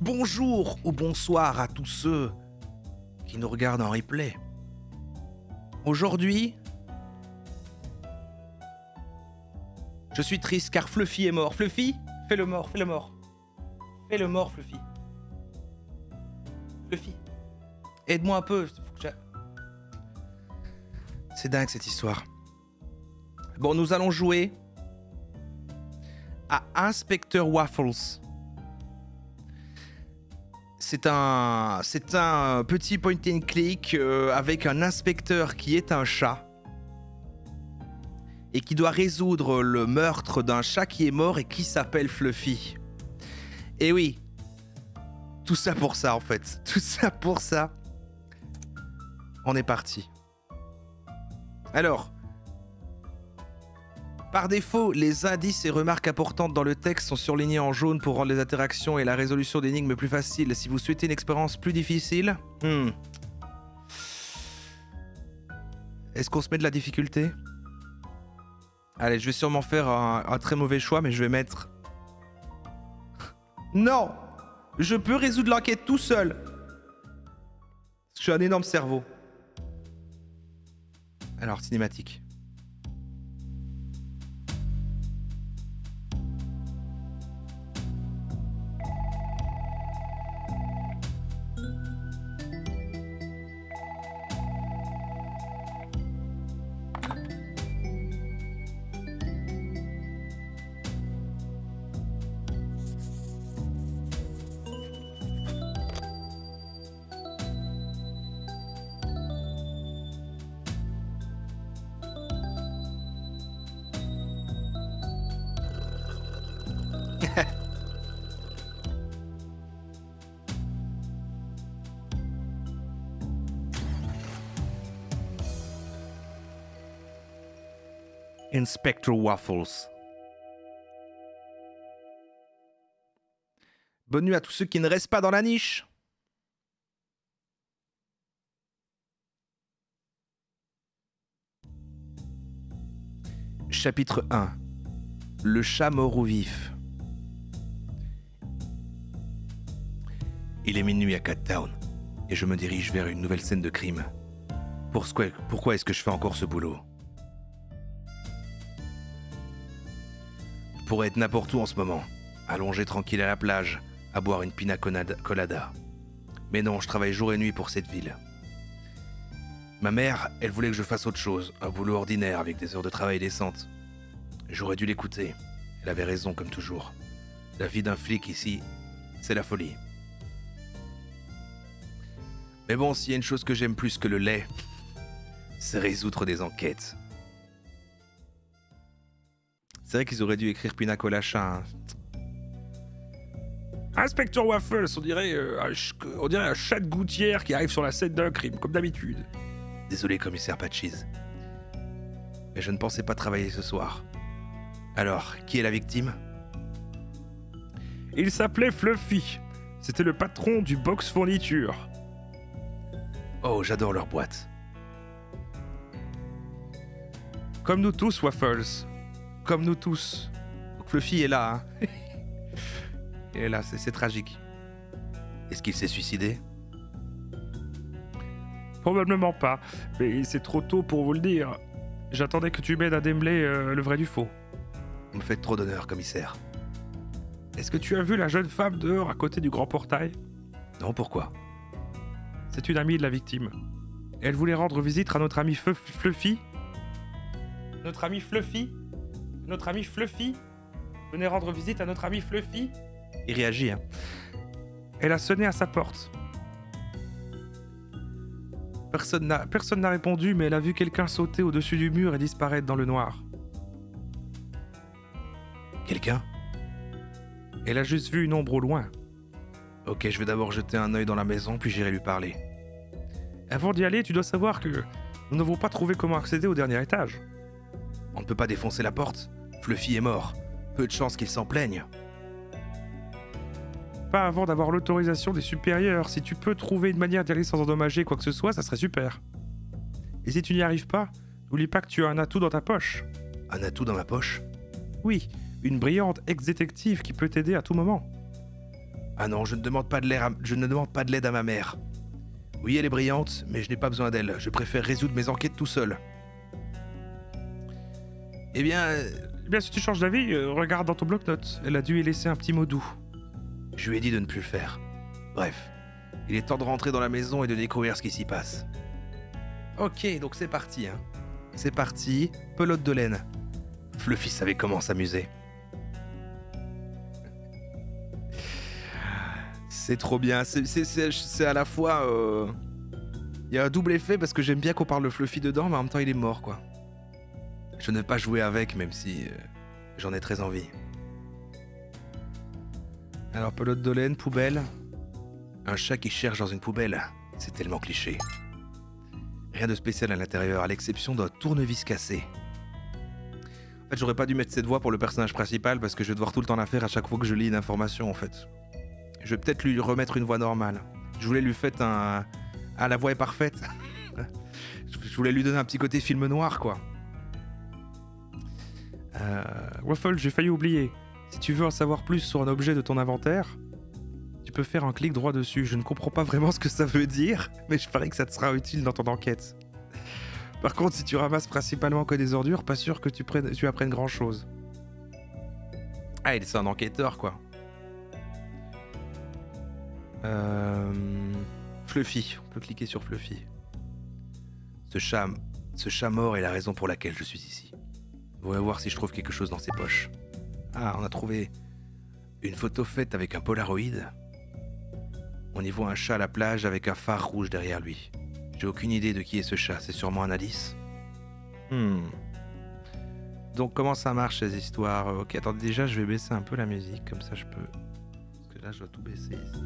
Bonjour ou bonsoir à tous ceux qui nous regardent en replay. Aujourd'hui, je suis triste car Fluffy est mort. Fluffy, fais le mort, fais le mort. Fais le mort, Fluffy. Fluffy, aide-moi un peu. C'est dingue cette histoire. Bon, nous allons jouer à Inspector Waffles. C'est un petit point and click avec un inspecteur qui est un chat et qui doit résoudre le meurtre d'un chat qui est mort et qui s'appelle Fluffy. Et oui, tout ça pour ça en fait. Tout ça pour ça. On est parti. Alors, par défaut, les indices et remarques importantes dans le texte sont surlignés en jaune pour rendre les interactions et la résolution d'énigmes plus faciles. Si vous souhaitez une expérience plus difficile... Est-ce qu'on se met de la difficulté? Allez, je vais sûrement faire un très mauvais choix, mais je vais mettre... Non! Je peux résoudre l'enquête tout seul. Je suis un énorme cerveau. Alors, cinématique. Inspector Waffles. Bonne nuit à tous ceux qui ne restent pas dans la niche. Chapitre 1. Le chat mort ou vif. Il est minuit à Cattown et je me dirige vers une nouvelle scène de crime. Pourquoi est-ce que je fais encore ce boulot? Je pourrais être n'importe où en ce moment, allongé tranquille à la plage, à boire une pina colada. Mais non, je travaille jour et nuit pour cette ville. Ma mère, elle voulait que je fasse autre chose, un boulot ordinaire avec des heures de travail décentes. J'aurais dû l'écouter. Elle avait raison comme toujours. La vie d'un flic ici, c'est la folie. Mais bon, s'il y a une chose que j'aime plus que le lait, c'est résoudre des enquêtes. C'est vrai qu'ils auraient dû écrire Pina Colada. Inspector Waffles, on dirait un chat de gouttière qui arrive sur la scène d'un crime, comme d'habitude. Désolé, commissaire Patches. Mais je ne pensais pas travailler ce soir. Alors, qui est la victime? Il s'appelait Fluffy. C'était le patron du box fourniture. Oh, j'adore leur boîte. Comme nous tous, Waffles. Comme nous tous. Donc Fluffy est là, hein. Il est là, c'est tragique. Est-ce qu'il s'est suicidé? Probablement pas, mais c'est trop tôt pour vous le dire. J'attendais que tu m'aides à démêler le vrai du faux. Vous me faites trop d'honneur, commissaire. Est-ce que tu as vu la jeune femme dehors à côté du grand portail? Non, pourquoi? C'est une amie de la victime. Elle voulait rendre visite à notre ami Fluffy. Notre ami Fluffy? Notre ami Fluffy? Venez rendre visite à notre ami Fluffy? Il réagit, hein. Elle a sonné à sa porte. Personne n'a répondu, mais elle a vu quelqu'un sauter au-dessus du mur et disparaître dans le noir. Quelqu'un? Elle a juste vu une ombre au loin. Ok, je vais d'abord jeter un œil dans la maison, puis j'irai lui parler. Avant d'y aller, tu dois savoir que nous n'avons pas trouvé comment accéder au dernier étage. On ne peut pas défoncer la porte. Fluffy est mort. Peu de chance qu'il s'en plaigne. Pas avant d'avoir l'autorisation des supérieurs. Si tu peux trouver une manière d'y aller sans endommager quoi que ce soit, ça serait super. Et si tu n'y arrives pas, n'oublie pas que tu as un atout dans ta poche. Un atout dans ma poche? Oui, une brillante ex-détective qui peut t'aider à tout moment. Ah non, je ne demande pas de l'aide à ma mère. Oui, elle est brillante, mais je n'ai pas besoin d'elle. Je préfère résoudre mes enquêtes tout seul. Eh bien, Eh bien, si tu changes d'avis, regarde dans ton bloc-notes. Elle a dû y laisser un petit mot doux. je lui ai dit de ne plus le faire. Bref, il est temps de rentrer dans la maison et de découvrir ce qui s'y passe. Ok, donc c'est parti, hein. C'est parti, pelote de laine. Fluffy savait comment s'amuser. C'est trop bien, c'est à la fois... Il y a un double effet parce que j'aime bien qu'on parle de Fluffy dedans, mais en même temps il est mort, quoi. Je ne veux pas jouer avec, même si j'en ai très envie. Alors, pelote de laine, poubelle. Un chat qui cherche dans une poubelle. C'est tellement cliché. Rien de spécial à l'intérieur, à l'exception d'un tournevis cassé. En fait, j'aurais pas dû mettre cette voix pour le personnage principal parce que je vais devoir tout le temps la faire à chaque fois que je lis une information, en fait. Je vais peut-être lui remettre une voix normale. Je voulais lui faire un... Ah, la voix est parfaite. Je voulais lui donner un petit côté film noir, quoi. Waffle, j'ai failli oublier. Si tu veux en savoir plus sur un objet de ton inventaire, tu peux faire un clic droit dessus. Je ne comprends pas vraiment ce que ça veut dire, mais je parie que ça te sera utile dans ton enquête. Par contre, si tu ramasses principalement que des ordures, pas sûr que tu apprennes grand chose. Ah, c'est un enquêteur, quoi. Fluffy, on peut cliquer sur Fluffy. Ce chat mort est la raison pour laquelle je suis ici. On va voir si je trouve quelque chose dans ses poches. Ah, on a trouvé une photo faite avec un Polaroid. On y voit un chat à la plage avec un phare rouge derrière lui. J'ai aucune idée de qui est ce chat, c'est sûrement un Alice. Donc comment ça marche ces histoires? Ok, attendez, déjà je vais baisser un peu la musique, comme ça je peux... Parce que là je dois tout baisser ici.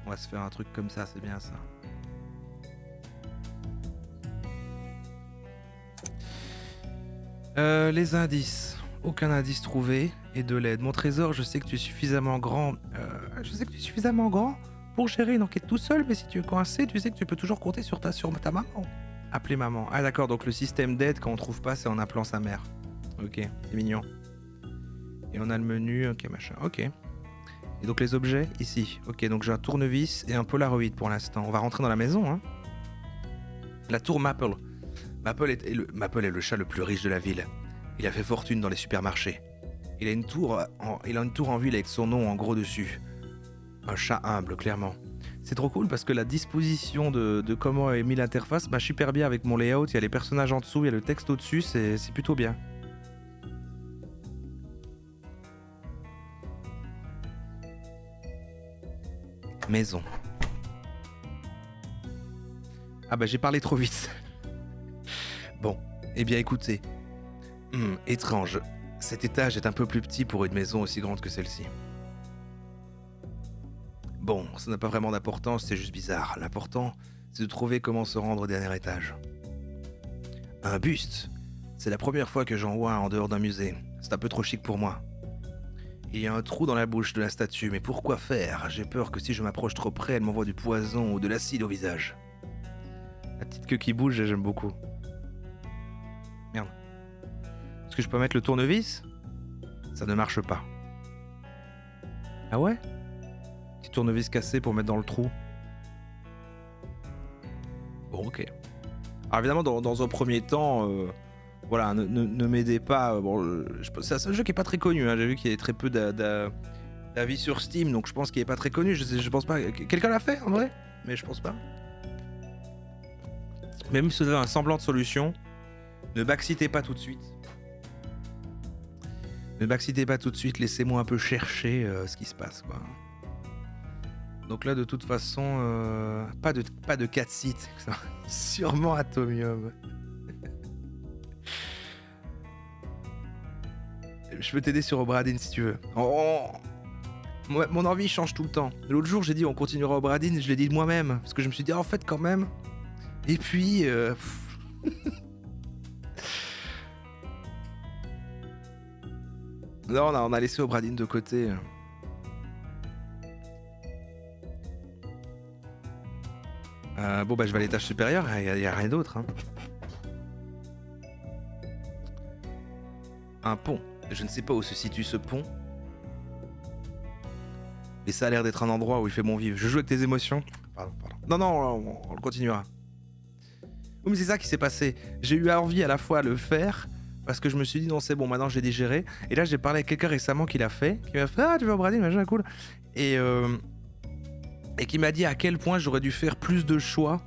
On va se faire un truc comme ça, c'est bien ça. Les indices. Aucun indice trouvé et de l'aide. Mon trésor, je sais que tu es suffisamment grand. Pour gérer une enquête tout seul, mais si tu es coincé, tu sais que tu peux toujours compter sur ta maman. Appeler maman. Ah d'accord, donc le système d'aide quand on trouve pas, c'est en appelant sa mère. Ok, c'est mignon. Et on a le menu, ok machin, ok. Et donc les objets, ici. Ok, donc j'ai un tournevis et un Polaroid pour l'instant. On va rentrer dans la maison, hein. La tour Maple. Maple est le chat le plus riche de la ville. Il a fait fortune dans les supermarchés. Il a une tour en ville avec son nom en gros dessus. Un chat humble, clairement. C'est trop cool parce que la disposition de comment est mis l'interface marche super bien avec mon layout. Il y a les personnages en dessous, il y a le texte au-dessus, c'est plutôt bien. Maison. Ah bah j'ai parlé trop vite. Bon, eh bien écoutez. Étrange. Cet étage est un peu plus petit pour une maison aussi grande que celle-ci. Bon, ça n'a pas vraiment d'importance, c'est juste bizarre. L'important, c'est de trouver comment se rendre au dernier étage. Un buste. C'est la première fois que j'en vois un en dehors d'un musée. C'est un peu trop chic pour moi. Il y a un trou dans la bouche de la statue, mais pourquoi faire? J'ai peur que si je m'approche trop près, elle m'envoie du poison ou de l'acide au visage. La petite queue qui bouge, j'aime beaucoup. Merde. Est-ce que je peux mettre le tournevis? Ça ne marche pas. Ah ouais? Petit tournevis cassé pour mettre dans le trou. Bon, ok. Alors évidemment, dans un premier temps, voilà, ne m'aidez pas. Bon, c'est un jeu qui est pas très connu. Hein. J'ai vu qu'il y avait très peu d'avis sur Steam, donc je pense qu'il est pas très connu. Je pense pas. Quelqu'un l'a fait en vrai? Mais je pense pas. Même si vous avez un semblant de solution, ne backseatez pas tout de suite. Ne backseatez pas tout de suite, laissez-moi un peu chercher ce qui se passe, quoi. Donc là, de toute façon, pas de 4 sites. Sûrement Atomium. Je peux t'aider sur Obradin si tu veux. Mon envie change tout le temps. L'autre jour, j'ai dit on continuera Obradin, je l'ai dit de moi-même. Parce que je me suis dit, en fait, quand même. Et puis... Non, on a laissé Obradin de côté. Bon, bah, je vais à l'étage supérieur, il n'y a rien d'autre. Hein. un pont. Je ne sais pas où se situe ce pont. Mais ça a l'air d'être un endroit où il fait bon vivre. Je joue avec tes émotions. Pardon. Non, on le continuera. Oui, mais c'est ça qui s'est passé. J'ai eu envie à la fois de le faire, parce que je me suis dit, non, c'est bon, maintenant j'ai digéré. Et là, j'ai parlé avec quelqu'un récemment qui l'a fait, qui m'a fait, ah, tu vas au Brésil, machin, cool. Et qui m'a dit à quel point j'aurais dû faire plus de choix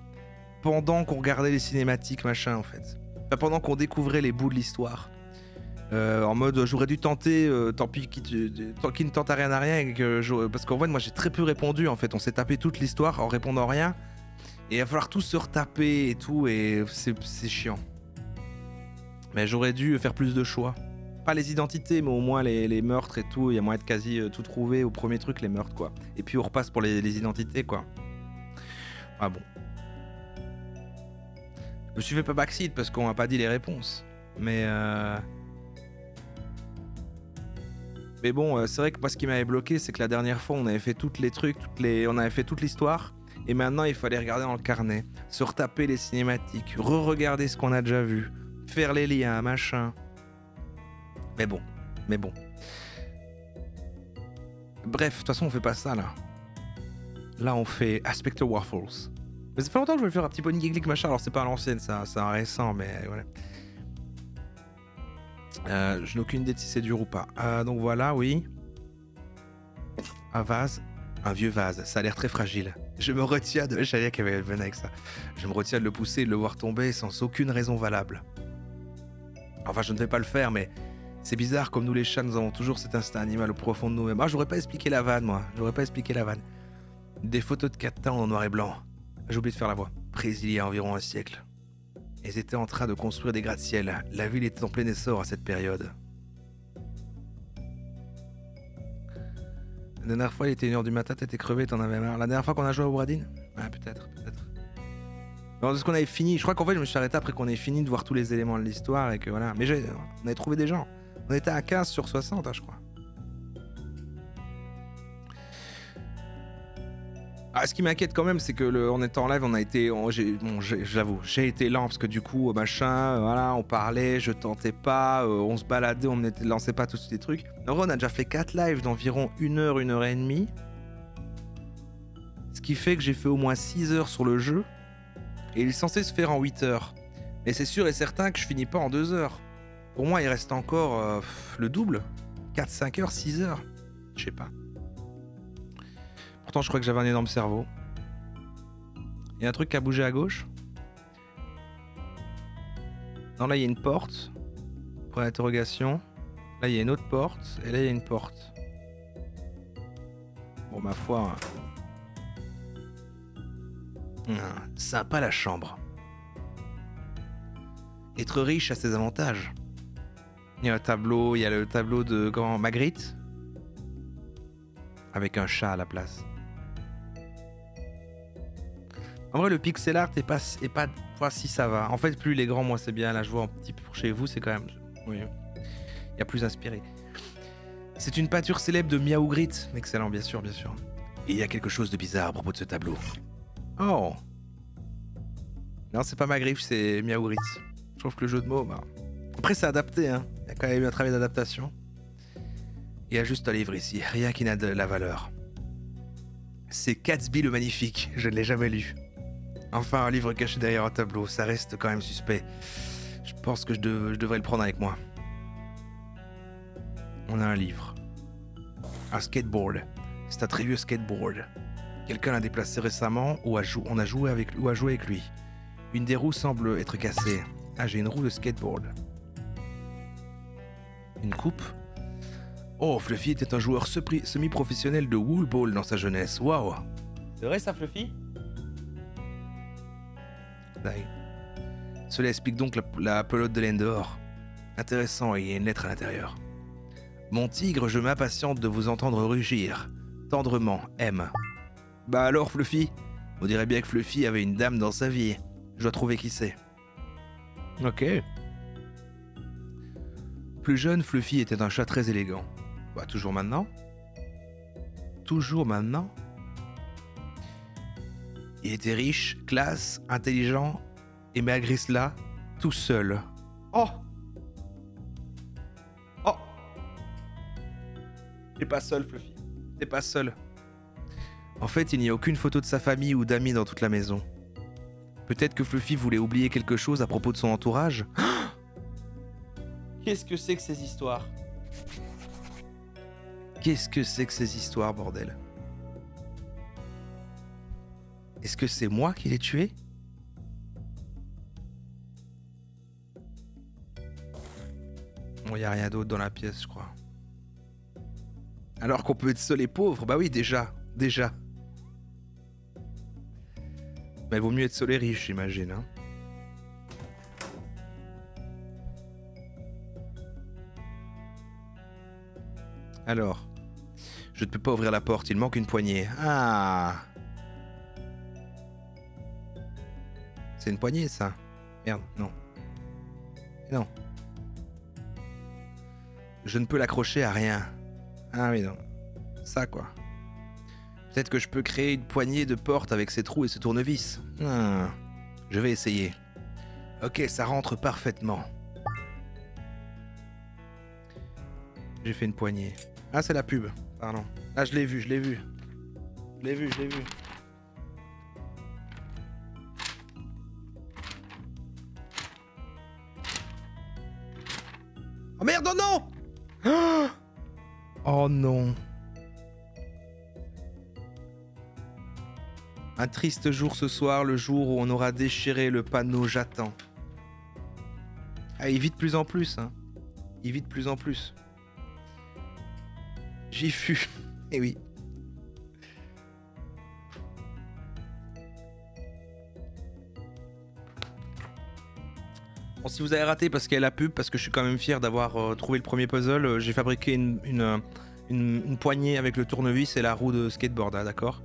pendant qu'on regardait les cinématiques, machin, en fait. Enfin, pendant qu'on découvrait les bouts de l'histoire. En mode, j'aurais dû tenter, tant pis, qui ne tente à rien à rien. Parce qu'en vrai, moi, j'ai très peu répondu, en fait. On s'est tapé toute l'histoire en répondant rien. Et il va falloir tout se retaper et tout, et c'est chiant. Mais j'aurais dû faire plus de choix. Pas les identités, mais au moins les meurtres et tout. Il y a moyen de quasi tout trouver au premier truc, les meurtres, quoi. Et puis on repasse pour les identités, quoi. Ah bon. Je me suis fait pas backseat parce qu'on m'a pas dit les réponses. Mais bon, c'est vrai que moi, ce qui m'avait bloqué, c'est que la dernière fois, on avait fait tous les trucs, on avait fait toute l'histoire. Et maintenant, il fallait regarder dans le carnet, se retaper les cinématiques, re-regarder ce qu'on a déjà vu, faire les liens, machin. Mais bon. Bref, de toute façon, on fait pas ça, là. Là, on fait Aspector Waffles. Mais ça fait longtemps que je voulais faire un petit Pony Geek machin. Alors, c'est pas à l'ancienne, ça, c'est un récent, mais voilà. Je n'ai aucune idée de si c'est dur ou pas. Donc voilà, oui. Un vase. Un vieux vase. Ça a l'air très fragile. Je me retiens de... Je savais qu'elle avait venir avec ça. Je me retiens de le pousser et de le voir tomber sans aucune raison valable. Enfin, je ne vais pas le faire, mais... C'est bizarre, comme nous les chats, nous avons toujours cet instinct animal au profond de nous-mêmes. Ah, j'aurais pas expliqué la vanne, moi. J'aurais pas expliqué la vanne. Des photos de 4 temps en noir et blanc. J'ai oublié de faire la voix. Prises il y a environ un siècle. Ils étaient en train de construire des gratte-ciel. La ville était en plein essor à cette période. La dernière fois, il était 1h du matin, t'étais crevé, t'en avais marre. La dernière fois qu'on a joué au Bradin? Ah, peut-être. Non, c'est ce qu'on avait fini. Je crois qu'en fait, je me suis arrêté après qu'on ait fini de voir tous les éléments de l'histoire et que voilà. Mais on avait trouvé des gens. On était à 15 sur 60, hein, je crois. Ah, ce qui m'inquiète quand même, c'est que en étant en live, on a été, j'avoue, j'ai été lent parce que du coup, machin, voilà, on parlait, je tentais pas, on se baladait, on ne lançait pas tous ces trucs. En vrai, on a déjà fait 4 lives d'environ 1 heure, 1 heure et demie. Ce qui fait que j'ai fait au moins 6 heures sur le jeu. Et il est censé se faire en 8 heures. Mais c'est sûr et certain que je finis pas en 2 heures. Pour moi, il reste encore le double. 4, 5 heures, 6 heures. Je sais pas. Pourtant, je crois que j'avais un énorme cerveau. Il y a un truc qui a bougé à gauche. Non, là, il y a une porte. Pour l'interrogation. Là, il y a une autre porte. Et là, il y a une porte. Bon, ma foi... sympa la chambre. Être riche a ses avantages. Il y a le tableau de Magritte. Avec un chat à la place. En vrai, le pixel art est pas si ça va. En fait, plus il est grand, moins c'est bien. Là, je vois un petit peu pour chez vous, c'est quand même... Oui. Il y a plus inspiré. C'est une peinture célèbre de Miaou Grit. Excellent, bien sûr. Et il y a quelque chose de bizarre à propos de ce tableau. Oh. Non, c'est pas Magritte, c'est Miaou Grit. Je trouve que le jeu de mots... Bah... Après, c'est adapté, hein. Il y a quand même eu un travail d'adaptation. Il y a juste un livre ici, rien qui n'a de la valeur. C'est Gatsby le Magnifique, je ne l'ai jamais lu. Enfin, un livre caché derrière un tableau, ça reste quand même suspect. Je pense que je devrais le prendre avec moi. On a un livre. Un skateboard. C'est un très vieux skateboard. Quelqu'un l'a déplacé récemment ou on a joué avec lui. Une des roues semble être cassée. Ah, j'ai une roue de skateboard. Une coupe. Oh, Fluffy était un joueur semi-professionnel de wool ball dans sa jeunesse. Waouh. C'est vrai ça, Fluffy? Cela explique donc la pelote de laine dehors. Intéressant, et il y a une lettre à l'intérieur. Mon tigre, je m'impatiente de vous entendre rugir. Tendrement, M. Bah alors, Fluffy? On dirait bien que Fluffy avait une dame dans sa vie. Je dois trouver qui c'est. Ok. Plus jeune, Fluffy était un chat très élégant. Bah, toujours maintenant. Il était riche, classe, intelligent, et malgré cela, tout seul. Oh! T'es pas seul, Fluffy. T'es pas seul. En fait, il n'y a aucune photo de sa famille ou d'amis dans toute la maison. Peut-être que Fluffy voulait oublier quelque chose à propos de son entourage. Qu'est-ce que c'est que ces histoires? Qu'est-ce que c'est que ces histoires, bordel? Est-ce que c'est moi qui l'ai tué? Bon, y a rien d'autre dans la pièce, je crois. Alors qu'on peut être seul et pauvre? Bah oui, déjà. Mais il vaut mieux être seul et riche, j'imagine, hein. Alors, je ne peux pas ouvrir la porte, il manque une poignée. Ah! C'est une poignée, ça? Merde, non. Non. Je ne peux l'accrocher à rien. Ah oui, non. Ça, quoi. Peut-être que je peux créer une poignée de porte avec ces trous et ce tournevis. Je vais essayer. Ok, ça rentre parfaitement. J'ai fait une poignée. Ah, c'est la pub, pardon. Ah, je l'ai vu. Je l'ai vu. Oh merde, oh non! Oh non. Un triste jour ce soir, le jour où on aura déchiré le panneau j'attends. Ah, il vit de plus en plus, hein. Il vit de plus en plus. J'y fus. Eh oui. Bon, si vous avez raté parce qu'il y a la pub, parce que je suis quand même fier d'avoir trouvé le premier puzzle, j'ai fabriqué une poignée avec le tournevis et la roue de skateboard, hein, d'accord?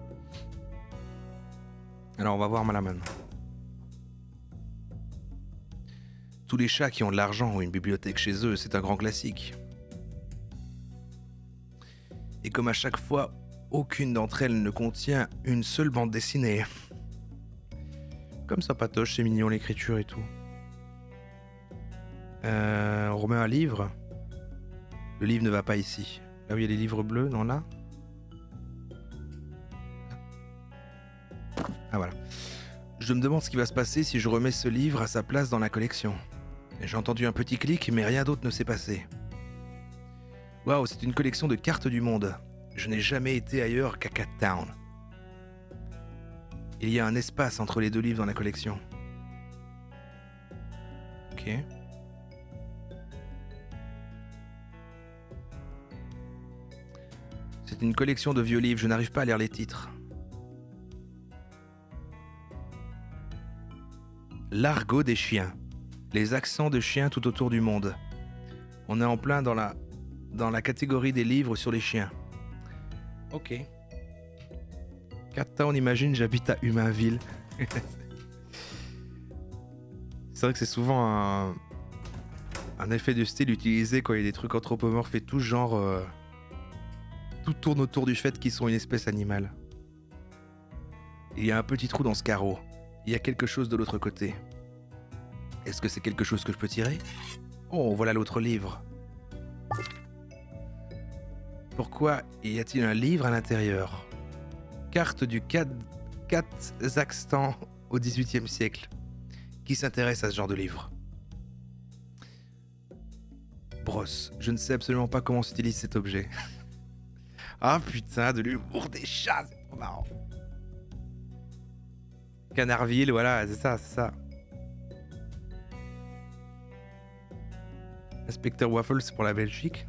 Alors on va voir Malaman. Tous les chats qui ont de l'argent ont une bibliothèque chez eux, c'est un grand classique. Et comme à chaque fois, aucune d'entre elles ne contient une seule bande dessinée. Comme ça patoche, c'est mignon l'écriture et tout. On remet un livre. Le livre ne va pas ici. Là où il y a les livres bleus, non là? Ah voilà. Je me demande ce qui va se passer si je remets ce livre à sa place dans la collection. J'ai entendu un petit clic, mais rien d'autre ne s'est passé. Waouh, c'est une collection de cartes du monde. Je n'ai jamais été ailleurs qu'à Cat Town. Il y a un espace entre les deux livres dans la collection. Ok. C'est une collection de vieux livres, je n'arrive pas à lire les titres. L'argot des chiens. Les accents de chiens tout autour du monde. On est en plein dans la catégorie des livres sur les chiens. Ok. Cat Town, imagine, j'habite à Humainville. C'est vrai que c'est souvent un effet de style utilisé quand il y a des trucs anthropomorphes et tout, genre... tout tourne autour du fait qu'ils sont une espèce animale. Il y a un petit trou dans ce carreau. Il y a quelque chose de l'autre côté. Est-ce que c'est quelque chose que je peux tirer? Oh, voilà l'autre livre. Pourquoi y a-t-il un livre à l'intérieur? Carte du Kazakhstan au XVIIIe siècle. Qui s'intéresse à ce genre de livre? Brosse. Je ne sais absolument pas comment s'utilise cet objet. Ah putain, de l'humour des chats, c'est trop marrant. Canardville, voilà, c'est ça. Inspecteur Waffle, c'est pour la Belgique.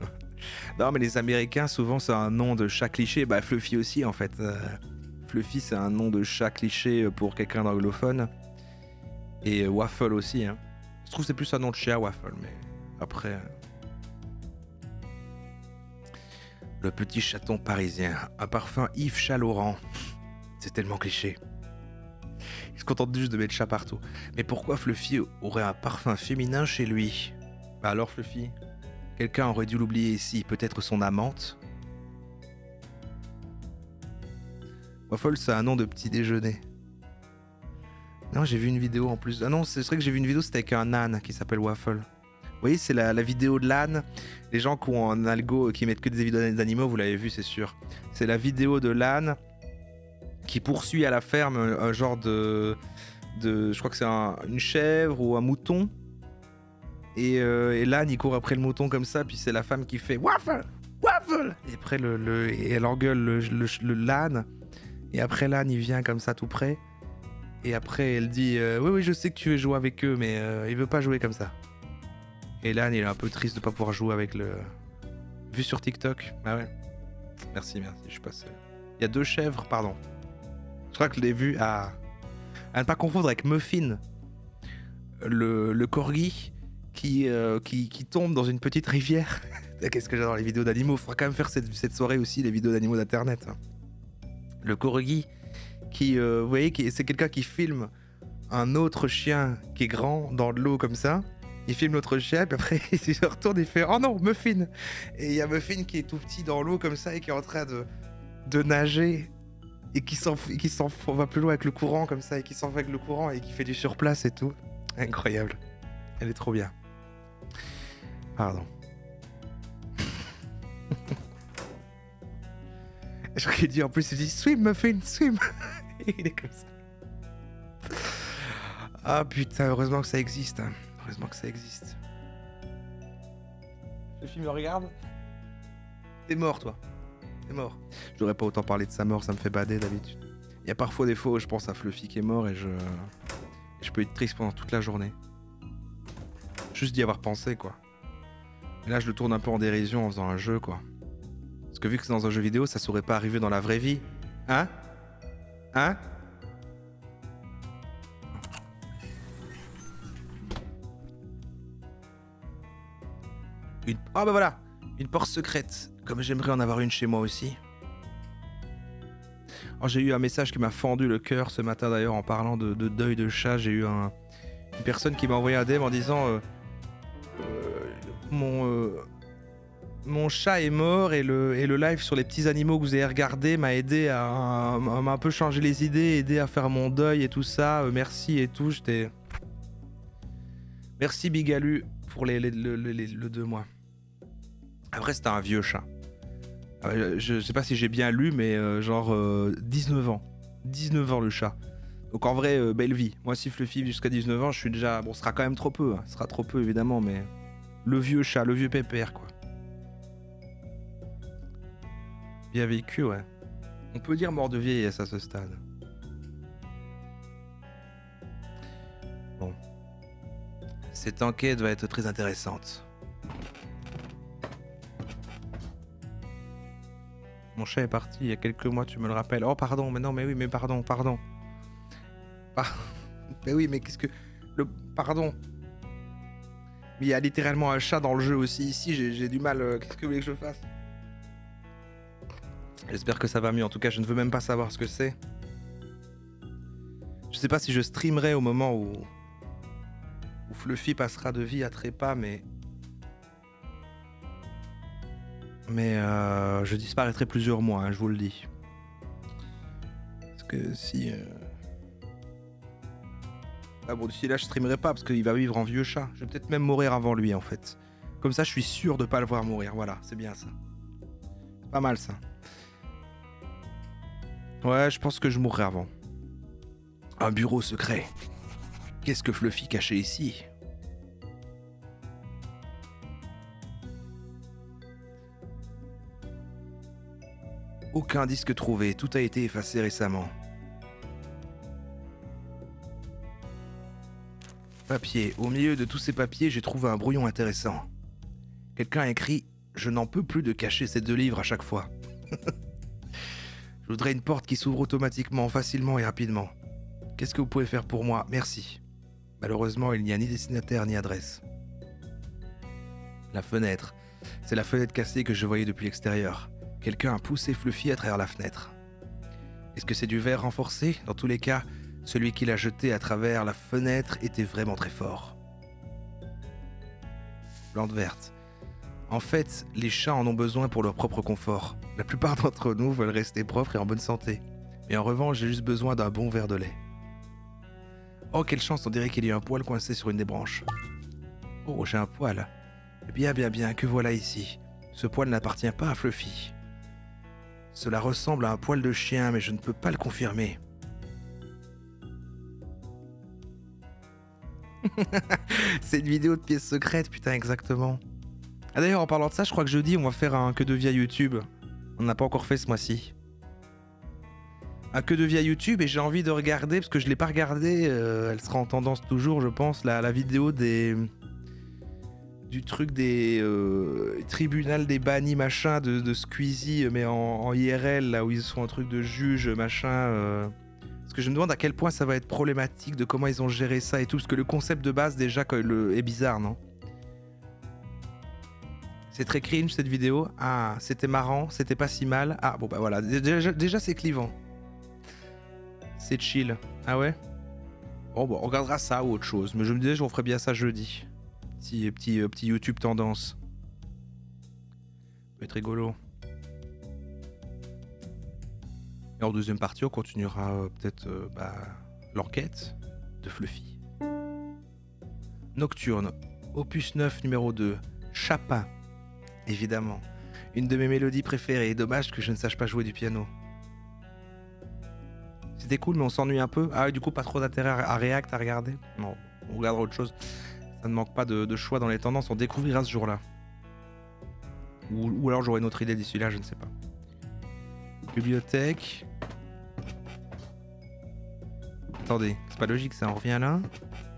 Non, mais les Américains, souvent, c'est un nom de chat cliché. Bah, Fluffy aussi, en fait. Fluffy, c'est un nom de chat cliché pour quelqu'un d'anglophone. Et Waffle aussi, hein. Je trouve que c'est plus un nom de chien, Waffle, mais après... Le petit chaton parisien, un parfum Yves Saint Laurent. C'est tellement cliché. Il se contente juste de mettre chat partout. Mais pourquoi Fluffy aurait un parfum féminin chez lui? Bah alors Fluffy, quelqu'un aurait dû l'oublier ici, peut-être son amante. Waffle, c'est un nom de petit déjeuner. Non, j'ai vu une vidéo en plus. Ah non, c'est vrai que j'ai vu une vidéo, c'était avec un âne qui s'appelle Waffle. voyez, c'est la vidéo de l'âne. Les gens qui ont un algo qui mettent que des vidéos d'animaux, vous l'avez vu, c'est sûr. C'est la vidéo de l'âne qui poursuit à la ferme un genre de je crois que c'est une chèvre ou un mouton. Et l'âne, il court après le mouton comme ça, puis c'est la femme qui fait waffle, waffle. Et après, et elle engueule l'âne. Et après, l'âne, il vient comme ça tout près. Et après, elle dit oui, oui, je sais que tu veux jouer avec eux, mais il veut pas jouer comme ça. Et l'âne, il est un peu triste de pas pouvoir jouer avec le. Vu sur TikTok. Ah ouais. Merci, je suis pas seul. Il y a 2 chèvres, pardon. Je crois que je l'ai vu à ne pas confondre avec Muffin, le corgi qui tombe dans une petite rivière. Qu'est-ce que j'adore les vidéos d'animaux. Faudra quand même faire cette soirée aussi, les vidéos d'animaux d'internet. Le corgi qui, vous voyez, c'est quelqu'un qui filme un autre chien qui est grand dans de l'eau comme ça. Il filme l'autre chien, puis après il se retourne et il fait oh non, Muffin. Et il y a Muffin qui est tout petit dans l'eau comme ça et qui est en train de nager et qui va plus loin avec le courant comme ça et qui s'en va avec le courant et qui fait du surplace et tout. Incroyable. Elle est trop bien. Pardon. Je crois qu'il dit en plus, il dit swim Muffin, swim. Et il est comme ça. Ah putain, heureusement que ça existe. Hein. Heureusement que ça existe. Le film me regarde. T'es mort, toi. T'es mort. Je devrais pas autant parler de sa mort, ça me fait bader d'habitude. Il y a parfois des fois où je pense à Fluffy qui est mort et je peux être triste pendant toute la journée. Juste d'y avoir pensé, quoi. Et là, je le tourne un peu en dérision en faisant un jeu, quoi. Parce que vu que c'est dans un jeu vidéo, ça saurait pas arriver dans la vraie vie. Hein? Hein? Ah bah voilà, une porte secrète, comme j'aimerais en avoir une chez moi aussi. Oh, j'ai eu un message qui m'a fendu le cœur ce matin d'ailleurs en parlant de deuil de chat. J'ai eu une personne qui m'a envoyé un DM en disant mon chat est mort et le live sur les petits animaux que vous avez regardé m'a aidé à m'a un peu changer les idées, aidé à faire mon deuil et tout ça. Merci et tout. Merci Bigalu pour le 2 mois. Après, c'était un vieux chat. Je sais pas si j'ai bien lu, mais genre 19 ans. 19 ans le chat. Donc en vrai, belle vie. Moi, si Fluffy vit jusqu'à 19 ans, je suis déjà... Bon, ce sera quand même trop peu. Hein. Ce sera trop peu, évidemment, mais... Le vieux chat, le vieux pépère, quoi. Bien vécu, ouais. On peut dire mort de vieillesse à ce stade. Bon. Cette enquête va être très intéressante. Mon chat est parti il y a quelques mois, tu me le rappelles. Oh pardon, mais non, mais oui, mais pardon. Mais oui, mais qu'est-ce que... Pardon. Mais il y a littéralement un chat dans le jeu aussi. Ici, j'ai du mal. Qu'est-ce que vous voulez que je fasse? J'espère que ça va mieux. En tout cas, je ne veux même pas savoir ce que c'est. Je sais pas si je streamerai au moment où Fluffy passera de vie à trépas, mais je disparaîtrai plusieurs mois, hein, je vous le dis. Parce que si... Ah bon, d'ici là, je streamerai pas, parce qu'il va vivre en vieux chat. Je vais peut-être même mourir avant lui, en fait. Comme ça, je suis sûr de pas le voir mourir. Voilà, c'est bien ça. Pas mal, ça. Ouais, je pense que je mourrai avant. Un bureau secret. Qu'est-ce que Fluffy cachait ici ? Aucun disque trouvé, tout a été effacé récemment. Papier. Au milieu de tous ces papiers, j'ai trouvé un brouillon intéressant. Quelqu'un a écrit « Je n'en peux plus de cacher ces 2 livres à chaque fois. » Je voudrais une porte qui s'ouvre automatiquement, facilement et rapidement. Qu'est-ce que vous pouvez faire pour moi? Merci. Malheureusement, il n'y a ni destinataire ni adresse. La fenêtre. C'est la fenêtre cassée que je voyais depuis l'extérieur. Quelqu'un a poussé Fluffy à travers la fenêtre. Est-ce que c'est du verre renforcé? Dans tous les cas, celui qui l'a jeté à travers la fenêtre était vraiment très fort. Plante verte. En fait, les chats en ont besoin pour leur propre confort. La plupart d'entre nous veulent rester propres et en bonne santé. Mais en revanche, j'ai juste besoin d'un bon verre de lait. Oh, quelle chance, on dirait qu'il y a un poil coincé sur une des branches. Oh, j'ai un poil. Bien, bien, bien, que voilà ici. Ce poil n'appartient pas à Fluffy. Cela ressemble à un poil de chien, mais je ne peux pas le confirmer. C'est une vidéo de pièces secrètes, putain, exactement. Ah d'ailleurs, en parlant de ça, je crois que jeudi, on va faire un que de vie à YouTube. On n'a pas encore fait ce mois-ci. Un que de vie à YouTube, et j'ai envie de regarder, parce que je l'ai pas regardé, elle sera en tendance toujours, je pense, la vidéo des... du truc des tribunal des bannis, machin, de Squeezie, mais en IRL, là où ils sont un truc de juge, machin... Parce que je me demande à quel point ça va être problématique, de comment ils ont géré ça et tout, parce que le concept de base, déjà, est bizarre, non? C'est très cringe, cette vidéo. Ah, c'était marrant, c'était pas si mal. Ah, bon, bah voilà, déjà c'est clivant. C'est chill. Ah ouais? Bon, on regardera ça ou autre chose, mais je me disais, on ferait bien ça jeudi. Petit YouTube tendance. Ça peut être rigolo. Et en deuxième partie, on continuera peut-être l'enquête de Fluffy. Nocturne, opus 9 numéro 2, Chapin, évidemment. Une de mes mélodies préférées, dommage que je ne sache pas jouer du piano. C'était cool, mais on s'ennuie un peu. Ah, du coup, pas trop d'intérêt à React, à regarder. Non, on regardera autre chose. Ça ne manque pas de choix dans les tendances, on découvrira ce jour-là. Ou alors j'aurai une autre idée d'ici là, je ne sais pas. Bibliothèque. Attendez, c'est pas logique ça, on revient là.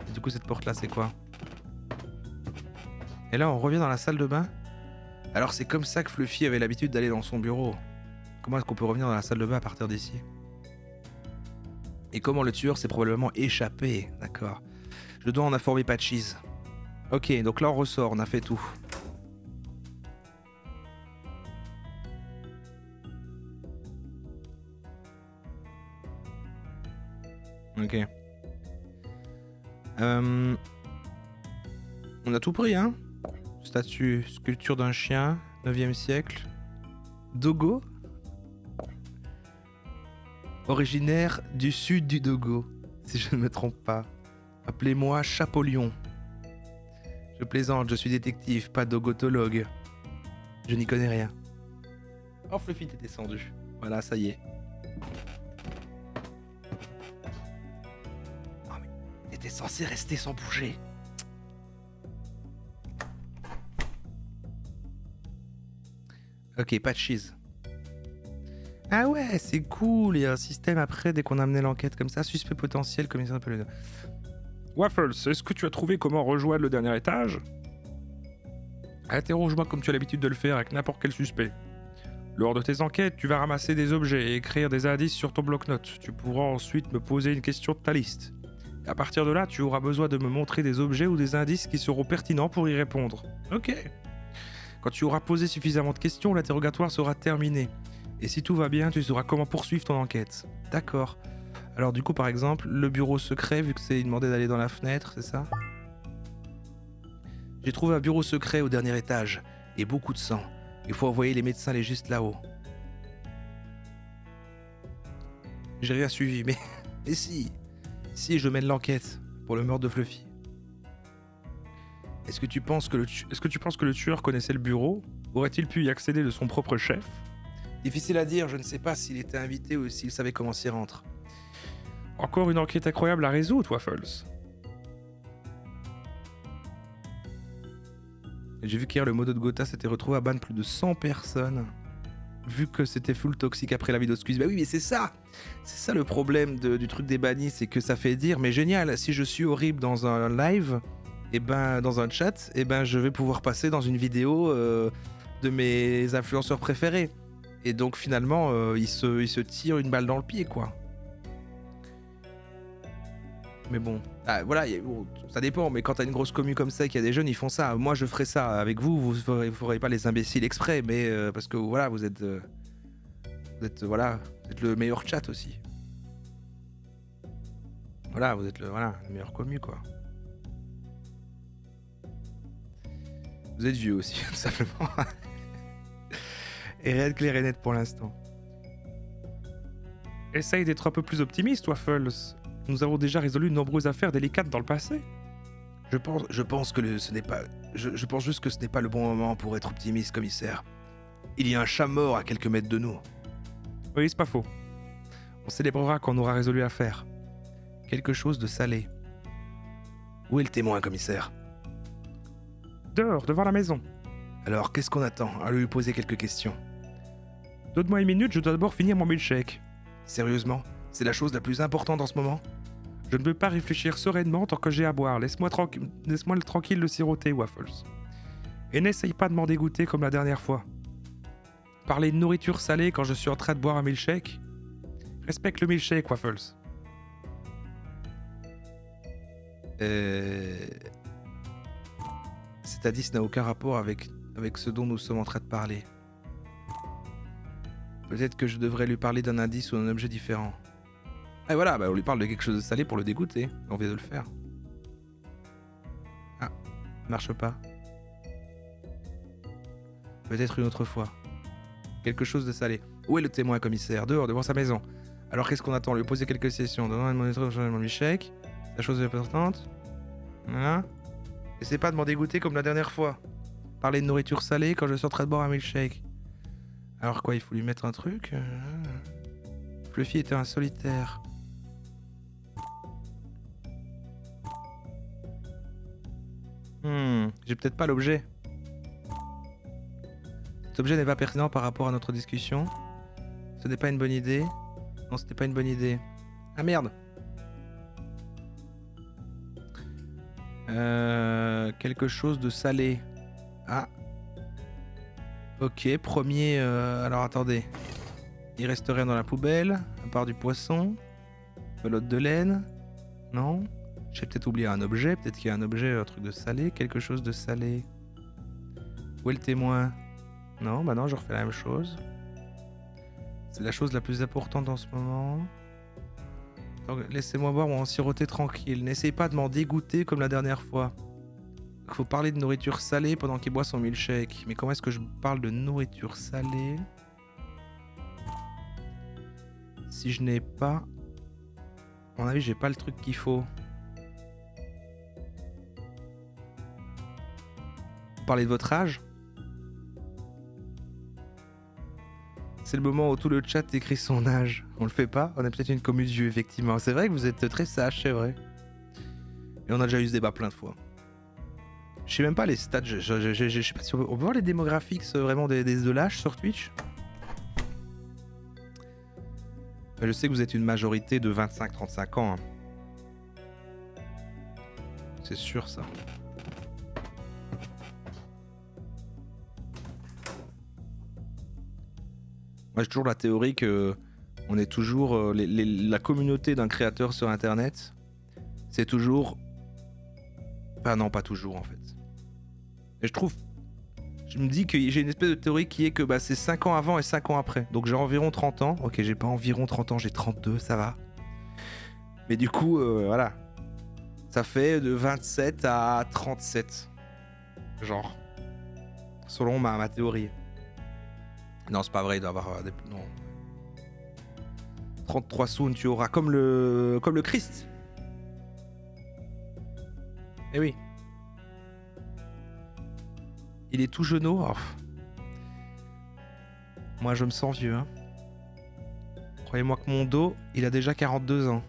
Et du coup cette porte là c'est quoi? Et là on revient dans la salle de bain. Alors c'est comme ça que Fluffy avait l'habitude d'aller dans son bureau. Comment est-ce qu'on peut revenir dans la salle de bain à partir d'ici? Et comment le tueur s'est probablement échappé? D'accord. Je dois en informer Patches. Ok, donc là on ressort, on a fait tout. Ok. On a tout pris, hein? Statue, sculpture d'un chien, 9e siècle. Dogo? Originaire du sud du Dogo, si je ne me trompe pas. Appelez-moi Chapeau-Lion. Je plaisante, je suis détective, pas dogotologue. Je n'y connais rien. Oh, Fluffy, t'es descendu. Voilà, ça y est. T'es censé rester sans bouger. Ok, Patches. Ah ouais, c'est cool. Il y a un système après, dès qu'on a amené l'enquête comme ça. Suspect potentiel, comme il s'appelle. Waffles, est-ce que tu as trouvé comment rejoindre le dernier étage? Interroge-moi comme tu as l'habitude de le faire avec n'importe quel suspect. Lors de tes enquêtes, tu vas ramasser des objets et écrire des indices sur ton bloc-notes. Tu pourras ensuite me poser une question de ta liste. À partir de là, tu auras besoin de me montrer des objets ou des indices qui seront pertinents pour y répondre. Ok. Quand tu auras posé suffisamment de questions, l'interrogatoire sera terminé. Et si tout va bien, tu sauras comment poursuivre ton enquête. D'accord. Alors du coup, par exemple, le bureau secret, vu que c'est demandé d'aller dans la fenêtre, c'est ça? J'ai trouvé un bureau secret au dernier étage. Et beaucoup de sang. Il faut envoyer les médecins légistes là-haut. J'ai rien suivi, mais... mais si. Si, je mène l'enquête pour le meurtre de Fluffy. Est-ce que tu penses que le tueur connaissait le bureau? Aurait-il pu y accéder de son propre chef? Difficile à dire, je ne sais pas s'il était invité ou s'il savait comment s'y rendre. Encore une enquête incroyable à résoudre, Waffles. J'ai vu qu'hier le modo de Gotha s'était retrouvé à ban plus de 100 personnes. Vu que c'était full toxique après la vidéo de Squeezie. Bah oui, mais c'est ça! C'est ça le problème du truc des bannis, c'est que ça fait dire, mais génial, si je suis horrible dans un live, et ben dans un chat, et ben je vais pouvoir passer dans une vidéo de mes influenceurs préférés. Et donc finalement, ils se tirent une balle dans le pied, quoi. Mais bon, voilà, bon, ça dépend, mais quand t'as une grosse commu comme ça et qu'il y a des jeunes, ils font ça. Moi, je ferais ça avec vous, vous ferez pas les imbéciles exprès, mais parce que voilà, vous êtes le meilleur chat aussi. Voilà, vous êtes le meilleur commu, quoi. Vous êtes vieux aussi, tout simplement. Et rien de clair et net pour l'instant. Essaye d'être un peu plus optimiste, Waffles. Nous avons déjà résolu de nombreuses affaires délicates dans le passé. Je pense que ce n'est pas... Je pense juste que ce n'est pas le bon moment pour être optimiste, commissaire. Il y a un chat mort à quelques mètres de nous. Oui, c'est pas faux. On célébrera quand on aura résolu l'affaire. Quelque chose de salé. Où est le témoin, commissaire? Dehors, devant la maison. Alors, qu'est-ce qu'on attend? À lui poser quelques questions. Donne-moi une minute, je dois d'abord finir mon milkshake. Sérieusement? C'est la chose la plus importante en ce moment? Je ne peux pas réfléchir sereinement tant que j'ai à boire. Laisse-moi tranquille le siroter, Waffles. Et n'essaye pas de m'en dégoûter comme la dernière fois. Parler de nourriture salée quand je suis en train de boire un milkshake? Respecte le milkshake, Waffles. C'est-à-dire, ça n'a aucun rapport avec ce dont nous sommes en train de parler. Peut-être que je devrais lui parler d'un indice ou d'un objet différent. Et voilà, on lui parle de quelque chose de salé pour le dégoûter. On vient de le faire. Ah, marche pas. Peut-être une autre fois. Quelque chose de salé. Où est le témoin, commissaire? Dehors, devant sa maison. Alors qu'est-ce qu'on attend? Lui poser quelques questions. Donnant une monnaie sur mon milkshake. La chose importante. Voilà. Essaie pas de m'en dégoûter comme la dernière fois. Parler de nourriture salée quand je suis en train de boire un milkshake. Alors quoi, il faut lui mettre un truc? Fluffy était un solitaire. J'ai peut-être pas l'objet. Cet objet n'est pas pertinent par rapport à notre discussion. Ce n'est pas une bonne idée. Non, c'était pas une bonne idée. Ah merde. Quelque chose de salé. Ah. Ok, premier... alors attendez. Il reste rien dans la poubelle, à part du poisson. Pelote de laine. Non. J'ai peut-être oublié un objet. Peut-être qu'il y a un objet, un truc de salé. Quelque chose de salé. Où est le témoin? Non, bah non, je refais la même chose. C'est la chose la plus importante en ce moment. Laissez-moi boire ou en siroter tranquille. N'essayez pas de m'en dégoûter comme la dernière fois. Il faut parler de nourriture salée pendant qu'il boit son milkshake. Mais comment est-ce que je parle de nourriture salée si je n'ai pas... À mon avis, j'ai pas le truc qu'il faut. Vous parlez de votre âge? C'est le moment où tout le chat écrit son âge. On le fait pas? On a peut-être une commusie, effectivement. C'est vrai que vous êtes très sage, c'est vrai. Et on a déjà eu ce débat plein de fois. Je sais même pas les stats. Je sais pas si on peut voir les démographiques vraiment de l'âge sur Twitch. Je sais que vous êtes une majorité de 25-35 ans. Hein. C'est sûr ça. Moi j'ai toujours la théorie que on est toujours la communauté d'un créateur sur internet, c'est toujours... Enfin non, pas toujours en fait. Et je me dis que j'ai une espèce de théorie qui est que c'est 5 ans avant et 5 ans après. Donc j'ai environ 30 ans. Ok, j'ai pas environ 30 ans, j'ai 32, ça va. Mais du coup, voilà. Ça fait de 27 à 37. Genre. Selon ma théorie. Non, c'est pas vrai, il doit y avoir des... Non. 33 soon, tu auras comme le Christ. Eh oui. Il est tout jeuneau. Oh. Moi, je me sens vieux. Hein. Croyez-moi que mon dos, il a déjà 42 ans.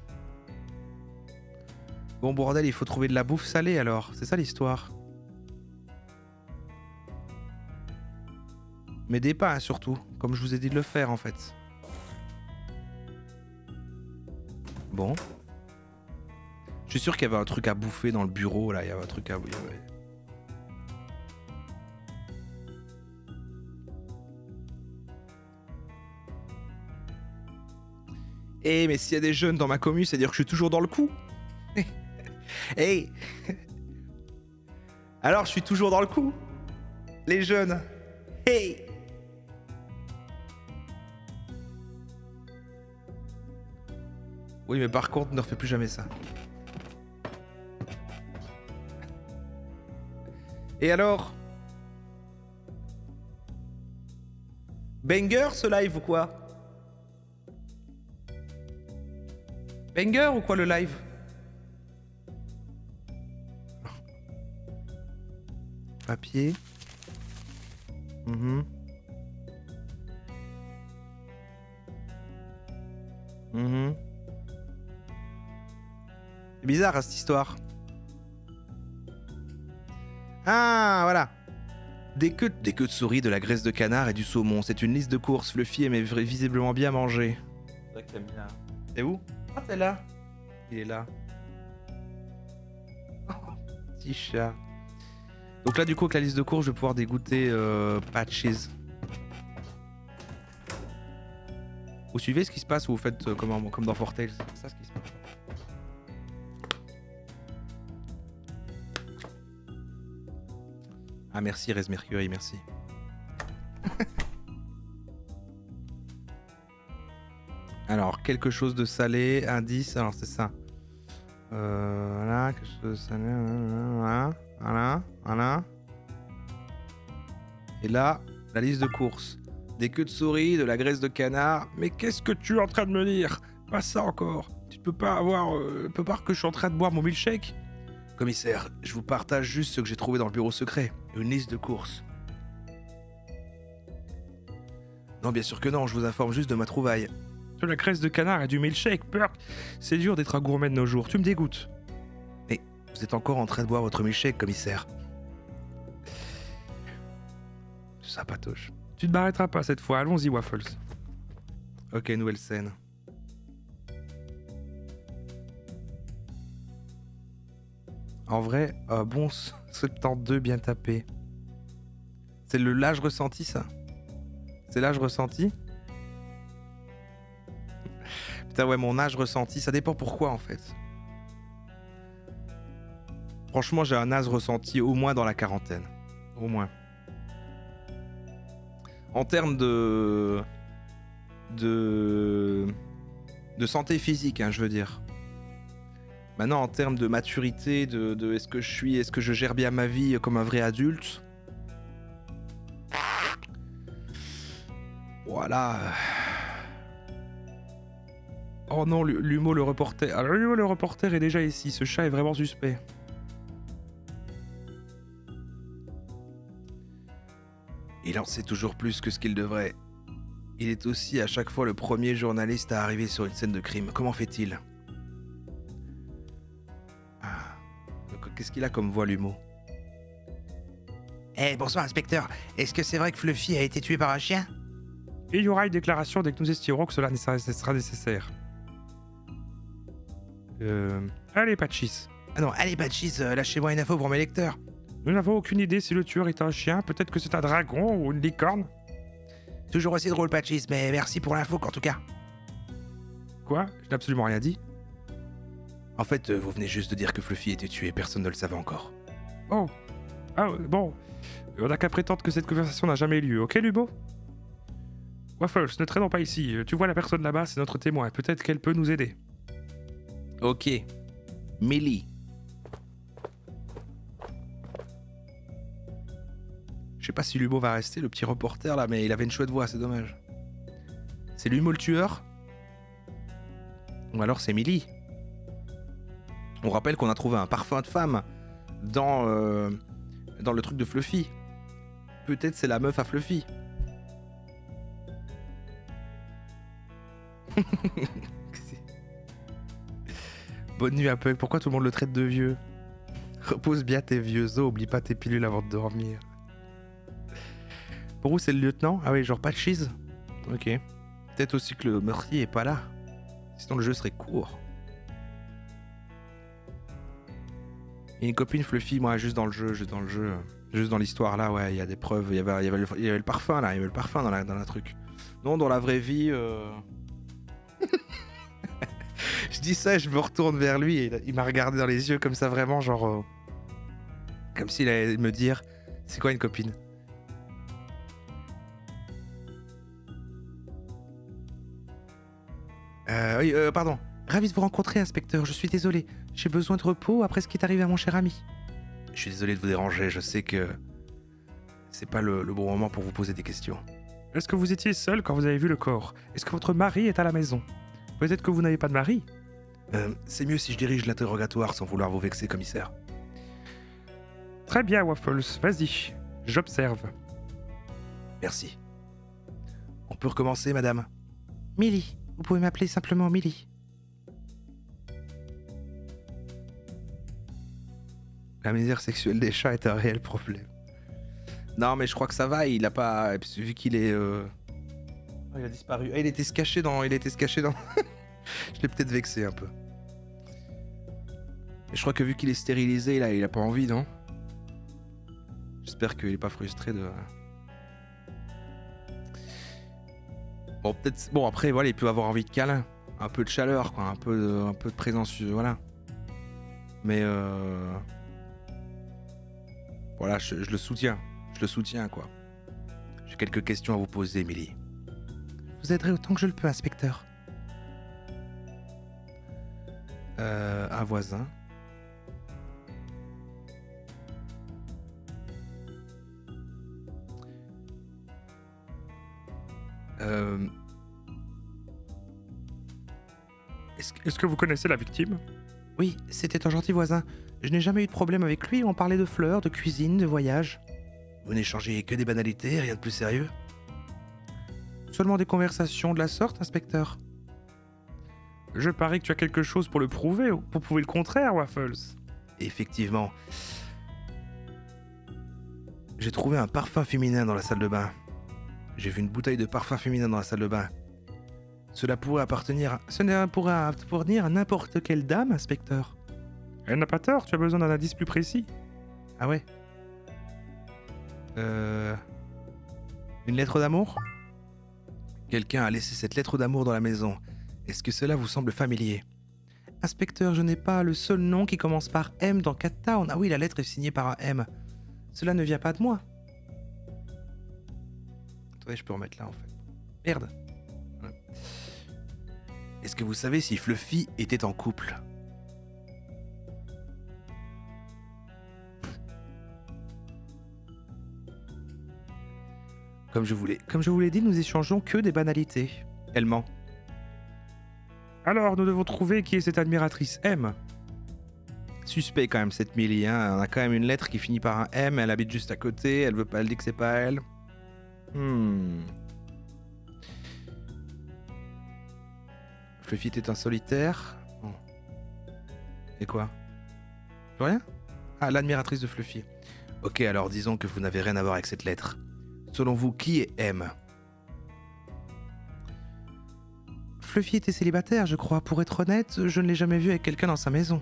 Bon, bordel, il faut trouver de la bouffe salée, alors. C'est ça, l'histoire. Mais des pains, surtout. Comme je vous ai dit de le faire, en fait. Bon. Je suis sûr qu'il y avait un truc à bouffer dans le bureau, là. Il y avait un truc à... Eh, mais s'il y a des jeunes dans ma commune, c'est-à-dire que je suis toujours dans le coup. Hey. Alors, je suis toujours dans le coup. Les jeunes. Hey. Oui, mais par contre, ne refais plus jamais ça. Et alors? Banger ce live ou quoi? Banger ou quoi le live? papier. Mhm. Mhm. C'est bizarre hein, cette histoire. Ah, voilà. Des queues de souris, de la graisse de canard et du saumon. C'est une liste de courses. Fluffy aimait visiblement bien manger. C'est vrai que t'aimes bien. T'es où? Ah, t'es là. Il est là. Oh, petit chat. Donc là, du coup, avec la liste de courses, je vais pouvoir dégoûter Patches. Vous suivez ce qui se passe ou vous faites comme dans Fortales? C'est ça ce qui se passe. Ah merci Res Mercury, merci. Alors, quelque chose de salé, indice, alors c'est ça. Voilà, quelque chose de salé, voilà. Et là, la liste de courses. Des queues de souris, de la graisse de canard. Mais qu'est-ce que tu es en train de me dire? Pas ça encore. Tu ne peux pas avoir... peux pas que je suis en train de boire mon milkshake? Commissaire, je vous partage juste ce que j'ai trouvé dans le bureau secret. Une liste de courses. Non, bien sûr que non, je vous informe juste de ma trouvaille. De la graisse de canard et du milkshake, Perk. C'est dur d'être un gourmet de nos jours, tu me dégoûtes. Mais vous êtes encore en train de boire votre milkshake, commissaire. Ça patoche. Tu ne m'arrêteras pas cette fois, allons-y, Waffles. Ok, nouvelle scène. En vrai, bon 72 bien tapé. C'est le l'âge ressenti, ça? C'est l'âge ressenti? Putain, ouais, mon âge ressenti, ça dépend pourquoi, en fait. Franchement, j'ai un âge ressenti au moins dans la quarantaine. Au moins. En termes de santé physique, hein, je veux dire. Maintenant, en termes de maturité, de est-ce que je gère bien ma vie comme un vrai adulte? Voilà. Oh non, Lumo le reporter. Alors, Lumo le reporter est déjà ici. Ce chat est vraiment suspect. Il en sait toujours plus que ce qu'il devrait. Il est aussi à chaque fois le premier journaliste à arriver sur une scène de crime. Comment fait-il? Ah. Qu'est-ce qu'il a comme voix, Lumo? Eh, bonsoir, inspecteur. Est-ce que c'est vrai que Fluffy a été tué par un chien? Il y aura une déclaration dès que nous estimerons que cela sera nécessaire. Allez, Patchis. Ah non, allez, Patchis, lâchez-moi une info pour mes lecteurs. Nous n'avons aucune idée si le tueur est un chien, peut-être que c'est un dragon ou une licorne. Toujours aussi drôle, Patchis, mais merci pour l'info, en tout cas. Quoi? Je n'ai absolument rien dit. En fait, vous venez juste de dire que Fluffy était tué, personne ne le savait encore. Oh. Ah, bon. On n'a qu'à prétendre que cette conversation n'a jamais eu lieu, ok, Lubo? Waffles, ne traînons pas ici. Tu vois la personne là-bas, c'est notre témoin. Peut-être qu'elle peut nous aider. Ok. Millie. Je sais pas si Lubo va rester, le petit reporter là, mais il avait une chouette voix, c'est dommage. C'est Lumo le tueur? Ou alors c'est Millie? On rappelle qu'on a trouvé un parfum de femme dans le truc de Fluffy. Peut-être c'est la meuf à Fluffy. Bonne nuit, Apple. Pourquoi tout le monde le traite de vieux? Repose bien tes vieux os, oublie pas tes pilules avant de dormir. Pour vous, c'est le lieutenant? Ah oui, genre pas de cheese? Ok. Peut-être aussi que le meurtrier est pas là. Sinon, le jeu serait court. Il y a une copine Fluffy, moi, juste dans le jeu. Juste dans l'histoire, là, ouais, il y a des preuves. Il y avait le parfum, là. Il y avait le parfum dans la truc. Non, dans la vraie vie... Je dis ça et je me retourne vers lui et il m'a regardé dans les yeux comme ça, vraiment, genre... comme s'il allait me dire, c'est quoi une copine? Oui, pardon. Ravi de vous rencontrer, inspecteur. Je suis désolé. J'ai besoin de repos après ce qui est arrivé à mon cher ami. Je suis désolé de vous déranger. Je sais que c'est pas le bon moment pour vous poser des questions. Est-ce que vous étiez seul quand vous avez vu le corps? Est-ce que votre mari est à la maison? Peut-être que vous n'avez pas de mari? C'est mieux si je dirige l'interrogatoire sans vouloir vous vexer, commissaire. Très bien, Waffles, vas-y. J'observe. Merci. On peut recommencer, madame? Millie, vous pouvez m'appeler simplement Millie. La misère sexuelle des chats est un réel problème. Non, mais je crois que ça va, il a pas... Vu qu'il est... Oh, il a disparu. Ah, il était se cacher dans... Je l'ai peut-être vexé un peu. Et je crois que vu qu'il est stérilisé, là, il a pas envie, non? J'espère qu'il est pas frustré de... Bon, peut-être... Bon, après, voilà, il peut avoir envie de câlin. Un peu de chaleur, quoi. Un peu de présence, voilà. Mais voilà, je le soutiens. Je le soutiens, quoi. J'ai quelques questions à vous poser, Millie. Vous aiderez autant que je le peux, inspecteur. Un voisin. Est-ce que vous connaissez la victime? Oui, c'était un gentil voisin. Je n'ai jamais eu de problème avec lui, on parlait de fleurs, de cuisine, de voyage. Vous n'échangez que des banalités, rien de plus sérieux? Seulement des conversations de la sorte, inspecteur. Je parie que tu as quelque chose pour le prouver ou pour prouver le contraire, Waffles. Effectivement. J'ai trouvé un parfum féminin dans la salle de bain. J'ai vu une bouteille de parfum féminin dans la salle de bain. Cela pourrait appartenir... Ce pourrait appartenir à n'importe quelle dame, inspecteur. Elle n'a pas tort, tu as besoin d'un indice plus précis. Ah ouais? Une lettre d'amour? Quelqu'un a laissé cette lettre d'amour dans la maison. Est-ce que cela vous semble familier? Inspecteur, je n'ai pas le seul nom qui commence par M dans Cat Town. Ah oui, la lettre est signée par un M. Cela ne vient pas de moi. Attendez, je peux remettre là en fait. Merde. Ouais. Est-ce que vous savez si Fluffy était en couple? Comme je vous l'ai dit, nous échangeons que des banalités. Elle ment. Alors, nous devons trouver qui est cette admiratrice M. Suspect quand même cette Millie, hein. On a quand même une lettre qui finit par un M, elle habite juste à côté, elle dit que c'est pas elle. Fluffy était un solitaire. Oh. Et quoi? Plus rien? Ah, l'admiratrice de Fluffy. Ok, alors disons que vous n'avez rien à voir avec cette lettre. Selon vous, qui est M? Fluffy était célibataire, je crois. Pour être honnête, je ne l'ai jamais vu avec quelqu'un dans sa maison.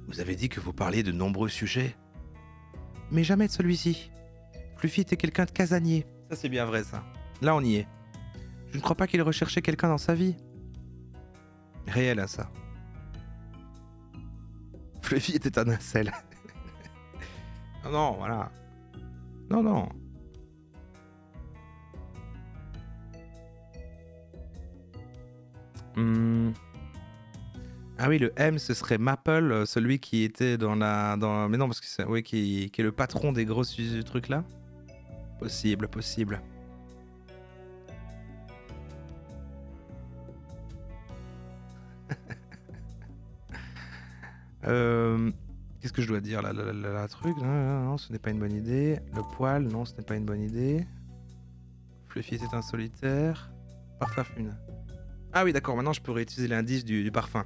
Vous avez dit que vous parliez de nombreux sujets. Mais jamais de celui-ci. Fluffy était quelqu'un de casanier. Ça c'est bien vrai ça. Là on y est. Je ne crois pas qu'il recherchait quelqu'un dans sa vie. Réel à ça. Fluffy était un incel. Non, non, voilà. Non, non. Ah oui, le M, ce serait Maple, celui qui était dans la... Mais non, parce que c'est... Oui, qui est le patron des gros trucs là. Possible, possible. Qu'est-ce que je dois dire là, la truc? Non, ce n'est pas une bonne idée. Le poil, non, ce n'est pas une bonne idée. Fluffy était un solitaire. Parfum féminin. Ah oui, d'accord, maintenant je peux réutiliser l'indice du parfum.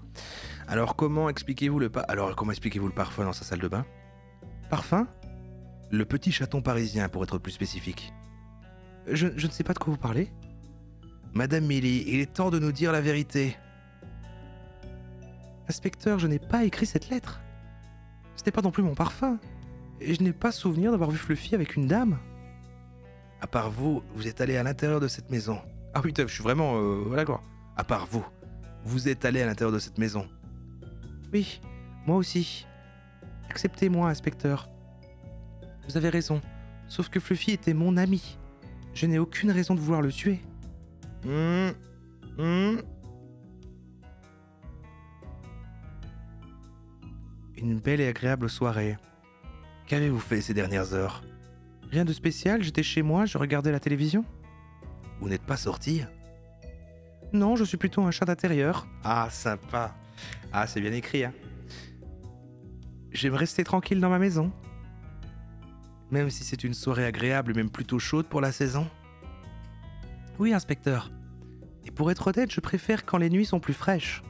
Alors comment expliquez-vous le parfum dans sa salle de bain? Parfum? Le petit chaton parisien, pour être plus spécifique. Je ne sais pas de quoi vous parlez. Madame Millie, il est temps de nous dire la vérité. Inspecteur, je n'ai pas écrit cette lettre. Ce n'est pas non plus mon parfum. Et je n'ai pas souvenir d'avoir vu Fluffy avec une dame. À part vous, vous êtes allé à l'intérieur de cette maison. Ah oui, je suis vraiment... voilà quoi. À part vous, vous êtes allé à l'intérieur de cette maison. Oui, moi aussi. Acceptez-moi, inspecteur. Vous avez raison. Sauf que Fluffy était mon ami. Je n'ai aucune raison de vouloir le tuer. Une belle et agréable soirée. Qu'avez-vous fait ces dernières heures? Rien de spécial, j'étais chez moi, je regardais la télévision. Vous n'êtes pas sorti? Non, je suis plutôt un chat d'intérieur. Ah, sympa. Ah, c'est bien écrit, hein. J'aime rester tranquille dans ma maison. Même si c'est une soirée agréable, même plutôt chaude pour la saison? Oui, inspecteur. Et pour être honnête, je préfère quand les nuits sont plus fraîches.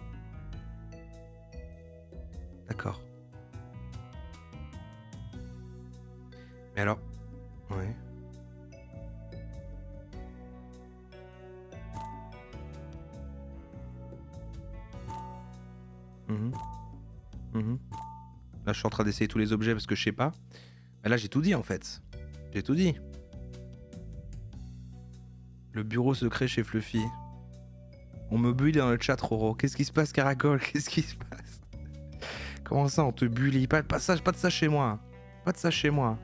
D'accord. Mais alors... Ouais. Là, je suis en train d'essayer tous les objets parce que je sais pas. Mais là, j'ai tout dit en fait. J'ai tout dit. Le bureau secret chez Fluffy. On me bully dans le chat, Roro. Qu'est-ce qui se passe, Caracol? Qu'est-ce qui se passe? Comment ça, on te bully? Pas de ça chez moi. Pas de ça chez moi.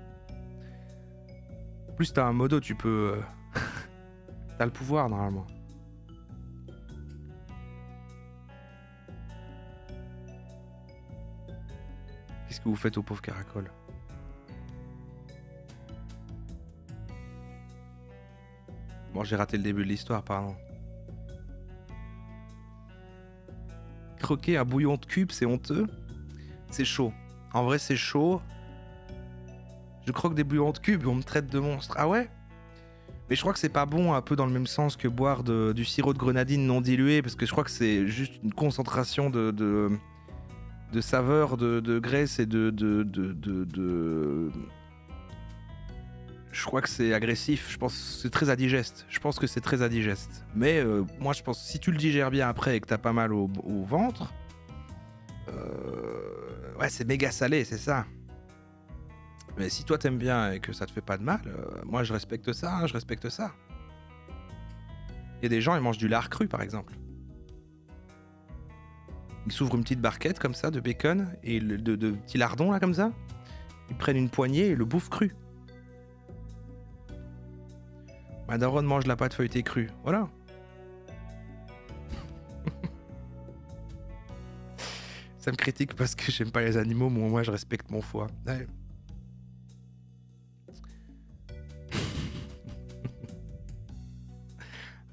En plus, t'as un modo, tu peux... T'as le pouvoir, normalement. Qu'est-ce que vous faites au pauvre Caracol? Bon, j'ai raté le début de l'histoire, pardon. Croquer un bouillon de cube, c'est honteux? C'est chaud. En vrai, c'est chaud. Je croque des bouillons de cube et on me traite de monstre. Ah ouais? Mais je crois que c'est pas bon, un peu dans le même sens que boire du sirop de grenadine non dilué, parce que je crois que c'est juste une concentration de saveur, de graisse et Je crois que c'est agressif, je pense que c'est très indigeste. Je pense que c'est très indigeste. Mais moi je pense que si tu le digères bien après et que t'as pas mal au ventre, ouais c'est méga salé, c'est ça. Mais si toi t'aimes bien et que ça te fait pas de mal, moi je respecte ça, hein, je respecte ça. Il y a des gens, ils mangent du lard cru par exemple. Ils s'ouvrent une petite barquette comme ça de bacon et de petits lardons là comme ça. Ils prennent une poignée et le bouffent cru. Ma daronne mange la pâte feuilletée crue. Voilà. Ça me critique parce que j'aime pas les animaux, mais moi je respecte mon foie. Ouais.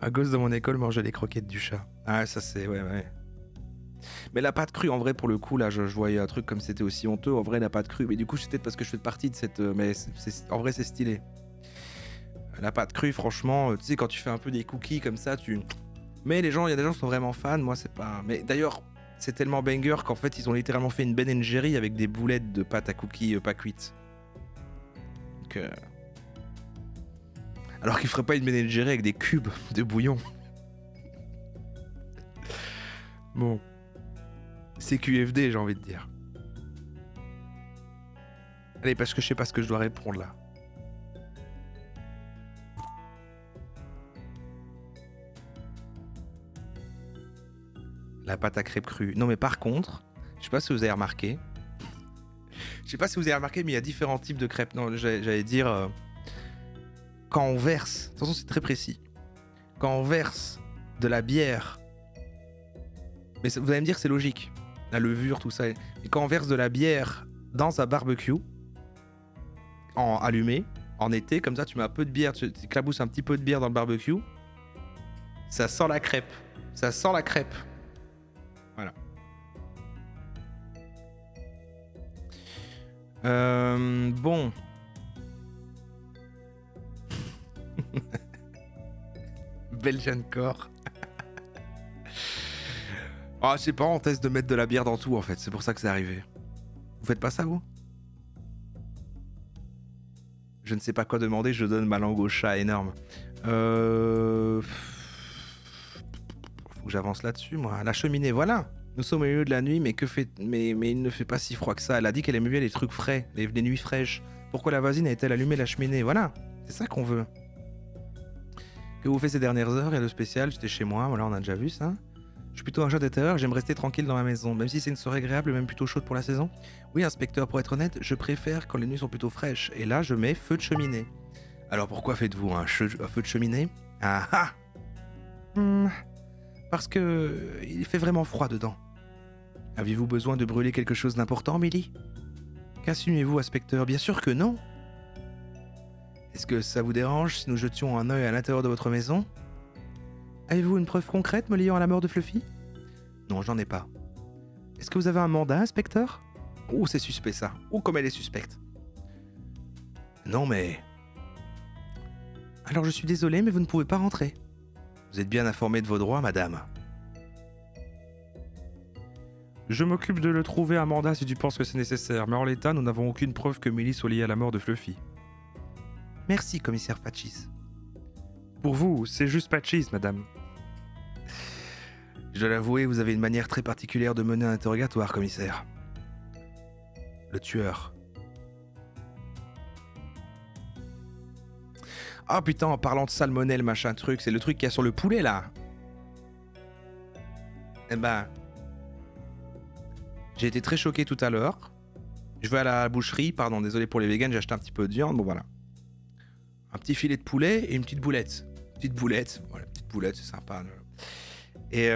Un gosse de mon école mangeait les croquettes du chat. Ah ça c'est... ouais. Mais la pâte crue, en vrai, pour le coup, là, je voyais un truc comme c'était aussi honteux. En vrai, la pâte crue. Mais du coup, c'est peut-être parce que je fais partie de cette... mais en vrai, c'est stylé. La pâte crue, franchement, tu sais, quand tu fais un peu des cookies comme ça, tu... Mais il y a des gens qui sont vraiment fans. Moi, c'est pas... Mais d'ailleurs, c'est tellement banger qu'en fait, ils ont littéralement fait une Ben & Jerry avec des boulettes de pâte à cookies pas cuites. Donc... Alors qu'ils feraient pas une Ben & Jerry avec des cubes de bouillon. Bon... C'est QFD, j'ai envie de dire. Allez, parce que je sais pas ce que je dois répondre là. La pâte à crêpes crue. Non mais par contre, je sais pas si vous avez remarqué. Je sais pas si vous avez remarqué, mais il y a différents types de crêpes. Non, j'allais dire... quand on verse... Attention, c'est très précis. Quand on verse de la bière... Mais vous allez me dire que c'est logique. La levure, tout ça. Et quand on verse de la bière dans un barbecue, allumé, en été, comme ça, tu mets un peu de bière, tu éclabousses un petit peu de bière dans le barbecue, ça sent la crêpe. Ça sent la crêpe. Voilà. Bon. Belgian Core. Ah, je sais pas, on teste de mettre de la bière dans tout en fait, c'est pour ça que c'est arrivé. Vous faites pas ça vous? Je ne sais pas quoi demander, je donne ma langue au chat énorme. Faut que j'avance là-dessus moi. La cheminée, voilà. Nous sommes au milieu de la nuit, mais il ne fait pas si froid que ça. Elle a dit qu'elle aimait bien les trucs frais, les nuits fraîches. Pourquoi la voisine a-t-elle allumé la cheminée? Voilà, c'est ça qu'on veut. Que vous faites ces dernières heures? Et le spécial, j'étais chez moi, voilà, on a déjà vu ça. Je suis plutôt un chat d'intérieur, j'aime rester tranquille dans ma maison, même si c'est une soirée agréable, même plutôt chaude pour la saison. Oui, inspecteur, pour être honnête, je préfère quand les nuits sont plutôt fraîches. Et là, je mets feu de cheminée. Alors pourquoi faites-vous un feu de cheminée? Ah ah Parce que il fait vraiment froid dedans. Aviez-vous besoin de brûler quelque chose d'important, Millie? Qu'assumez-vous, inspecteur? Bien sûr que non. Est-ce que ça vous dérange si nous jetions un œil à l'intérieur de votre maison? Avez-vous une preuve concrète me liant à la mort de Fluffy? Non, j'en ai pas. Est-ce que vous avez un mandat, inspecteur? Oh, c'est suspect ça. Oh, comme elle est suspecte. Non mais... Alors je suis désolé, mais vous ne pouvez pas rentrer. Vous êtes bien informée de vos droits, madame. Je m'occupe de le trouver à Amanda si tu penses que c'est nécessaire, mais en l'état, nous n'avons aucune preuve que Millie soit liée à la mort de Fluffy. Merci, commissaire Patchis. Pour vous, c'est juste Patchis, madame. Je dois l'avouer, vous avez une manière très particulière de mener un interrogatoire, commissaire. Le tueur. Ah putain, en parlant de salmonelle, machin truc, c'est le truc qu'il y a sur le poulet là. Eh ben, j'ai été très choqué tout à l'heure. Je vais à la boucherie, pardon, désolé pour les vegans, j'ai acheté un petit peu de viande, bon voilà. Un petit filet de poulet et une petite boulette. Petite boulette, voilà, petite boulette, c'est sympa. Et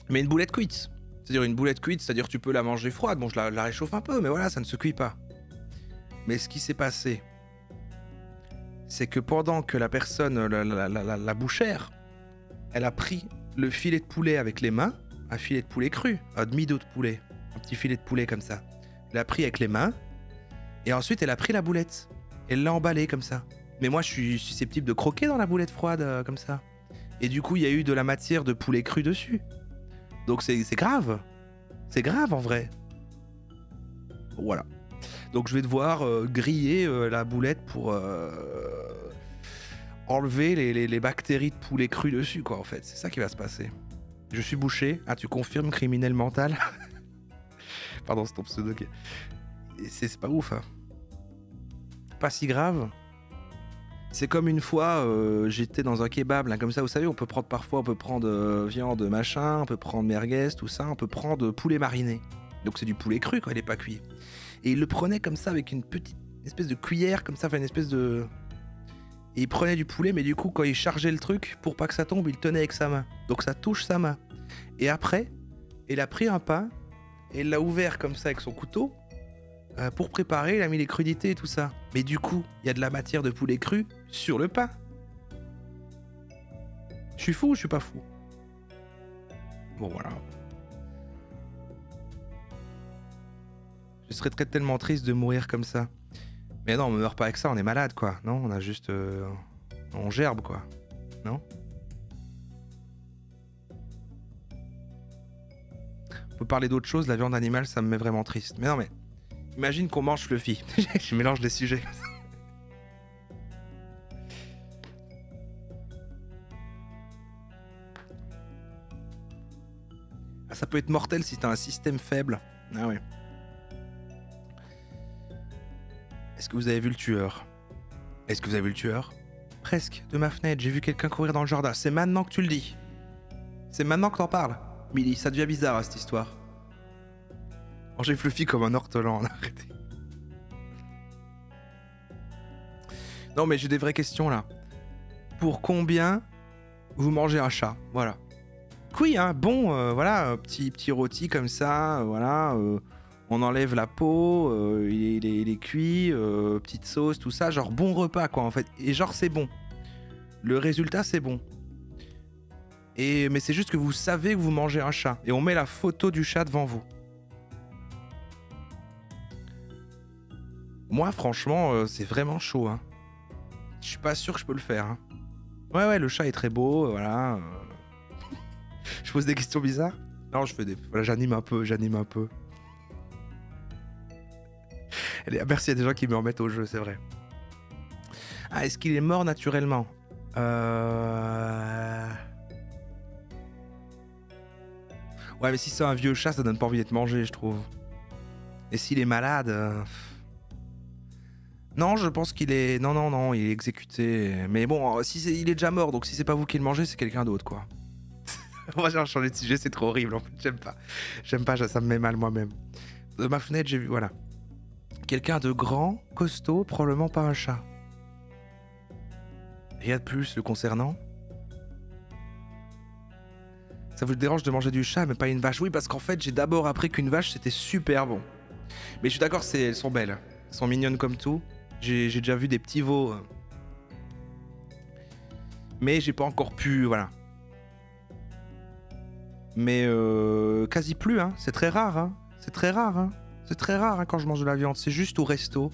mais une boulette cuite. C'est-à-dire une boulette cuite, c'est-à-dire tu peux la manger froide. Bon, je la réchauffe un peu, mais voilà, ça ne se cuit pas. Mais ce qui s'est passé, c'est que pendant que la personne, la bouchère, elle a pris le filet de poulet avec les mains, un filet de poulet cru, un demi-dos de poulet, un petit filet de poulet comme ça. Elle l'a pris avec les mains, et ensuite elle a pris la boulette. Elle l'a emballée comme ça. Mais moi, je suis susceptible de croquer dans la boulette froide, comme ça. Et du coup, il y a eu de la matière de poulet cru dessus. Donc c'est grave. C'est grave en vrai. Voilà. Donc je vais devoir griller la boulette pour enlever les bactéries de poulet cru dessus, quoi, en fait. C'est ça qui va se passer. Je suis bouché. Ah, tu confirmes, criminel mental? Pardon, c'est ton pseudo. C'est pas ouf, hein. Pas si grave. C'est comme une fois, j'étais dans un kebab, là, comme ça, vous savez, on peut prendre viande machin, on peut prendre merguez, tout ça, on peut prendre poulet mariné. Donc c'est du poulet cru quand il est pas cuit. Et il le prenait comme ça avec une petite espèce de cuillère, comme ça, enfin une espèce de... Et il prenait du poulet, mais du coup, quand il chargeait le truc, pour pas que ça tombe, il tenait avec sa main. Donc ça touche sa main. Et après, il a pris un pain, et il l'a ouvert comme ça avec son couteau, pour préparer, il a mis les crudités et tout ça. Mais du coup, il y a de la matière de poulet cru sur le pain. Je suis fou ou je suis pas fou? Bon, voilà. Je serais tellement triste de mourir comme ça. Mais non, on meurt pas avec ça, on est malade, quoi. Non, on a juste... on gerbe, quoi. Non? On peut parler d'autre chose, la viande animale, ça me met vraiment triste. Mais non, mais... Imagine qu'on mange Fluffy. Je mélange des sujets. Ah, ça peut être mortel si t'as un système faible. Ah ouais. Est-ce que vous avez vu le tueur? Est-ce que vous avez vu le tueur? Presque, de ma fenêtre, j'ai vu quelqu'un courir dans le jardin. C'est maintenant que tu le dis. C'est maintenant que t'en parles. Millie, ça devient bizarre, cette histoire. Manger Fluffy comme un ortolan, arrêtez. Non mais j'ai des vraies questions là. Pour combien vous mangez un chat? Voilà. Oui, hein, bon, voilà, petit rôti comme ça, voilà. On enlève la peau, il est cuit, petite sauce, tout ça, genre bon repas quoi en fait. Et genre c'est bon. Le résultat c'est bon. Mais c'est juste que vous savez que vous mangez un chat. Et on met la photo du chat devant vous. Moi, franchement, c'est vraiment chaud. Hein. Je suis pas sûr que je peux le faire. Hein. Ouais, le chat est très beau, voilà. Je pose des questions bizarres. Non, je fais des... Voilà, j'anime un peu. Merci à des gens qui me remettent au jeu, c'est vrai. Ah, est-ce qu'il est mort naturellement? Ouais, mais si c'est un vieux chat, ça donne pas envie d'être mangé, je trouve. Et s'il est malade... Non, je pense qu'il est... Non, il est exécuté. Mais bon, il est déjà mort, donc si c'est pas vous qui le mangez, c'est quelqu'un d'autre, quoi. On va changer de sujet, c'est trop horrible, en fait, j'aime pas. Ça me met mal moi-même. De ma fenêtre, j'ai vu, voilà. Quelqu'un de grand, costaud, probablement pas un chat. Rien de plus le concernant. Ça vous dérange de manger du chat, mais pas une vache? Oui, parce qu'en fait, j'ai d'abord appris qu'une vache, c'était super bon. Mais je suis d'accord, elles sont belles. Elles sont mignonnes comme tout. J'ai déjà vu des petits veaux. Mais j'ai pas encore pu, voilà. Mais quasi plus, hein. C'est très rare, hein. C'est très rare, hein. C'est très rare hein, quand je mange de la viande. C'est juste au resto.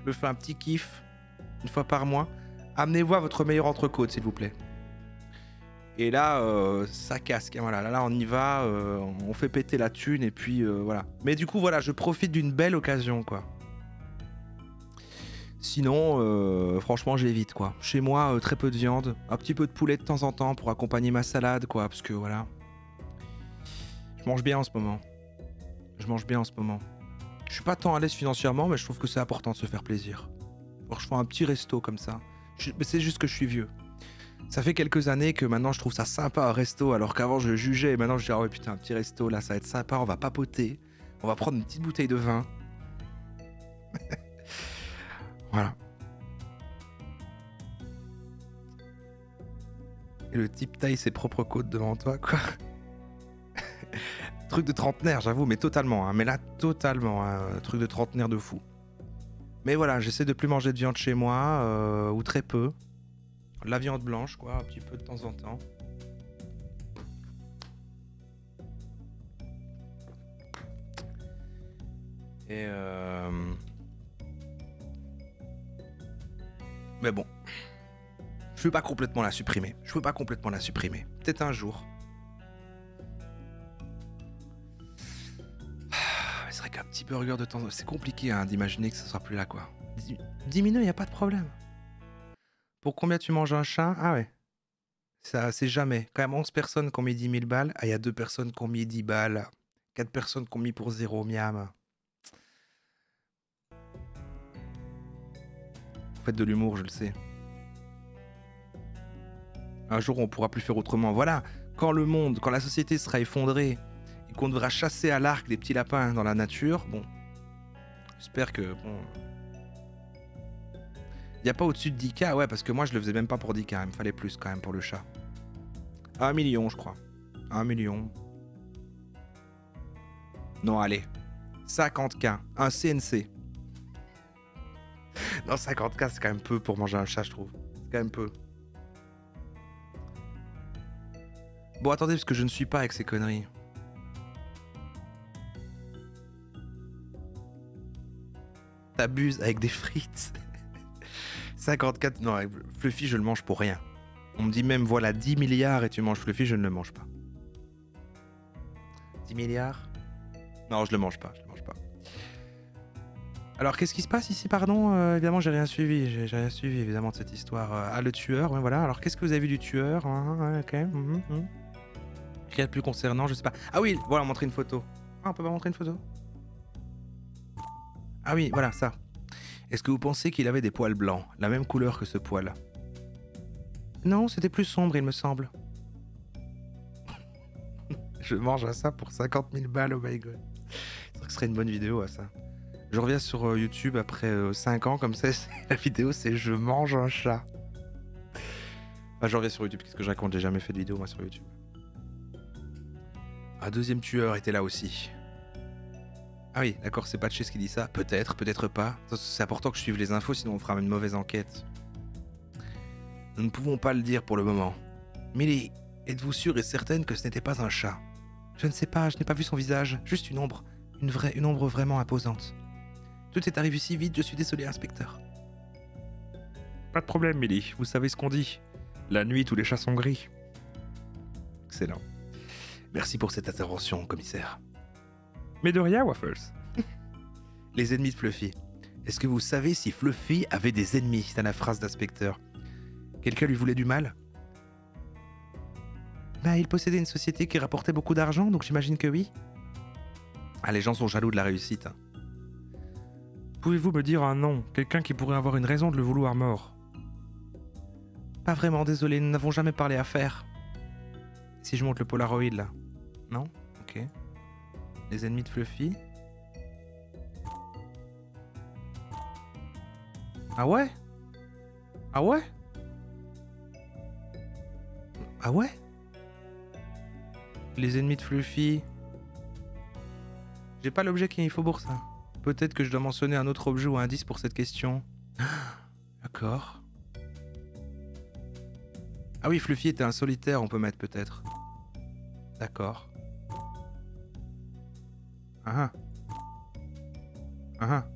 Je me fais un petit kiff une fois par mois. Amenez-moi votre meilleure entrecôte, s'il vous plaît. Et là, ça casque. Hein, voilà. Là, on y va, on fait péter la thune et puis voilà. Mais du coup, voilà, je profite d'une belle occasion, quoi. Sinon, franchement, j'évite, quoi. Chez moi, très peu de viande, un petit peu de poulet de temps en temps pour accompagner ma salade, quoi, parce que voilà. Je mange bien en ce moment. Je mange bien en ce moment. Je suis pas tant à l'aise financièrement, mais je trouve que c'est important de se faire plaisir. Alors, je fais un petit resto comme ça. Mais c'est juste que je suis vieux. Ça fait quelques années que maintenant je trouve ça sympa un resto, alors qu'avant je le jugeais et maintenant je dis ah ouais putain un petit resto là ça va être sympa, on va papoter, on va prendre une petite bouteille de vin. Voilà. Et le type taille ses propres côtes devant toi quoi. Truc de trentenaire j'avoue mais totalement, hein. Mais là totalement, hein. Truc de trentenaire de fou. Mais voilà j'essaie de plus manger de viande chez moi ou très peu. La viande blanche, quoi, un petit peu de temps en temps. Et mais bon, je veux pas complètement la supprimer. Je veux pas complètement la supprimer. Peut-être un jour. C'est vrai qu'un petit burger de temps en temps, c'est compliqué hein, d'imaginer que ça sera plus là, quoi. Diminue, y a pas de problème. Pour combien tu manges un chat? Ah ouais. Ça, c'est jamais. Quand même 11 personnes qui ont mis 10 000 balles. Ah, il y a 2 personnes qui ont mis 10 balles. 4 personnes qui ont mis pour 0, miam. Vous faites de l'humour, je le sais. Un jour, on pourra plus faire autrement. Voilà. Quand le monde, quand la société sera effondrée et qu'on devra chasser à l'arc des petits lapins dans la nature, bon. J'espère que, bon... Il n'y a pas au-dessus de 10K, ouais, parce que moi je le faisais même pas pour 10K, il me fallait plus quand même pour le chat. 1 million, je crois. 1 million. Non, allez. 50K, un CNC. Non, 50K, c'est quand même peu pour manger un chat, je trouve. C'est quand même peu. Bon, attendez, parce que je ne suis pas avec ces conneries. T'abuses avec des frites. 54, non, Fluffy, je le mange pour rien. On me dit même, voilà, 10 milliards et tu manges Fluffy, je ne le mange pas. 10 milliards? Non, je le mange pas, je le mange pas. Alors, qu'est-ce qui se passe ici, pardon? Évidemment, j'ai rien suivi, évidemment, de cette histoire. Ah, le tueur, ouais, voilà. Alors, qu'est-ce que vous avez vu du tueur? Ok. Rien de plus concernant, je sais pas. Ah oui, voilà, montrer une photo. Ah, on peut pas montrer une photo? Ah oui, voilà, ça. Est-ce que vous pensez qu'il avait des poils blancs, la même couleur que ce poil? Non, c'était plus sombre, il me semble. Je mange à ça pour 50 000 balles, oh my god. C'est vrai que ce serait une bonne vidéo à ça. Je reviens sur YouTube après 5 ans, comme ça, la vidéo c'est je mange un chat. Enfin, je reviens sur YouTube, qu'est-ce que je raconte? J'ai jamais fait de vidéo moi sur YouTube. Un deuxième tueur était là aussi. Ah oui, d'accord, c'est Patché ce qui dit ça. Peut-être, peut-être pas. C'est important que je suive les infos, sinon on fera une mauvaise enquête. Nous ne pouvons pas le dire pour le moment. Millie, êtes-vous sûre et certaine que ce n'était pas un chat? Je ne sais pas, je n'ai pas vu son visage. Juste une ombre. Une ombre vraiment imposante. Tout est arrivé si vite, je suis désolé, inspecteur. Pas de problème, Millie. Vous savez ce qu'on dit. La nuit, tous les chats sont gris. Excellent. Merci pour cette intervention, commissaire. Mais de rien, Waffles. Les ennemis de Fluffy. Est-ce que vous savez si Fluffy avait des ennemis? C'est la phrase d'inspecteur. Quelqu'un lui voulait du mal? Bah, il possédait une société qui rapportait beaucoup d'argent, donc j'imagine que oui. Ah, les gens sont jaloux de la réussite. Pouvez-vous me dire un nom? Quelqu'un qui pourrait avoir une raison de le vouloir mort? Pas vraiment, désolé, nous n'avons jamais parlé affaires. Si je monte le Polaroid, là? Non? Ok. Les ennemis de Fluffy? Ah ouais? Ah ouais? Ah ouais? Les ennemis de Fluffy? J'ai pas l'objet qu'il faut pour ça. Peut-être que je dois mentionner un autre objet ou indice pour cette question. D'accord. Ah oui, Fluffy était un solitaire, on peut mettre peut-être. D'accord. Ah ah. Ah ah.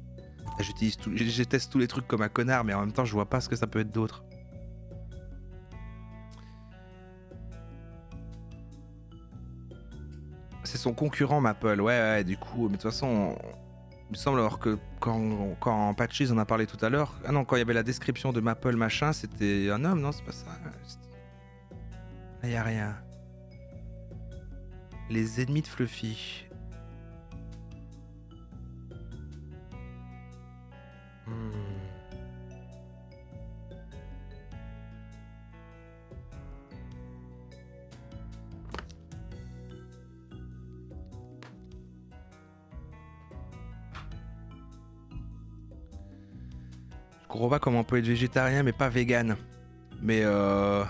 Je teste tous les trucs comme un connard, mais en même temps, je vois pas ce que ça peut être d'autre. C'est son concurrent Maple, ouais, du coup, mais de toute façon, il me semble alors que quand Patches en a parlé tout à l'heure, ah non, quand il y avait la description de Maple machin, c'était un homme, non, c'est pas ça. Là, y a rien. Les ennemis de Fluffy. Je comprends pas comment on peut être végétarien mais pas vegan. Mais le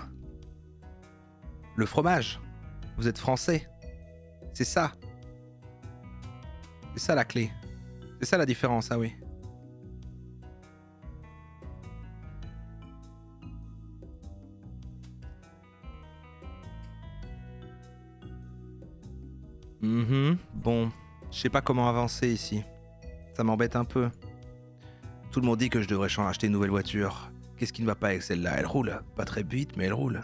fromage. Vous êtes français. C'est ça. C'est ça la clé. C'est ça la différence, ah oui. Bon, je sais pas comment avancer ici. Ça m'embête un peu. Tout le monde dit que je devrais acheter une nouvelle voiture. Qu'est-ce qui ne va pas avec celle-là? Elle roule. Pas très vite, mais elle roule.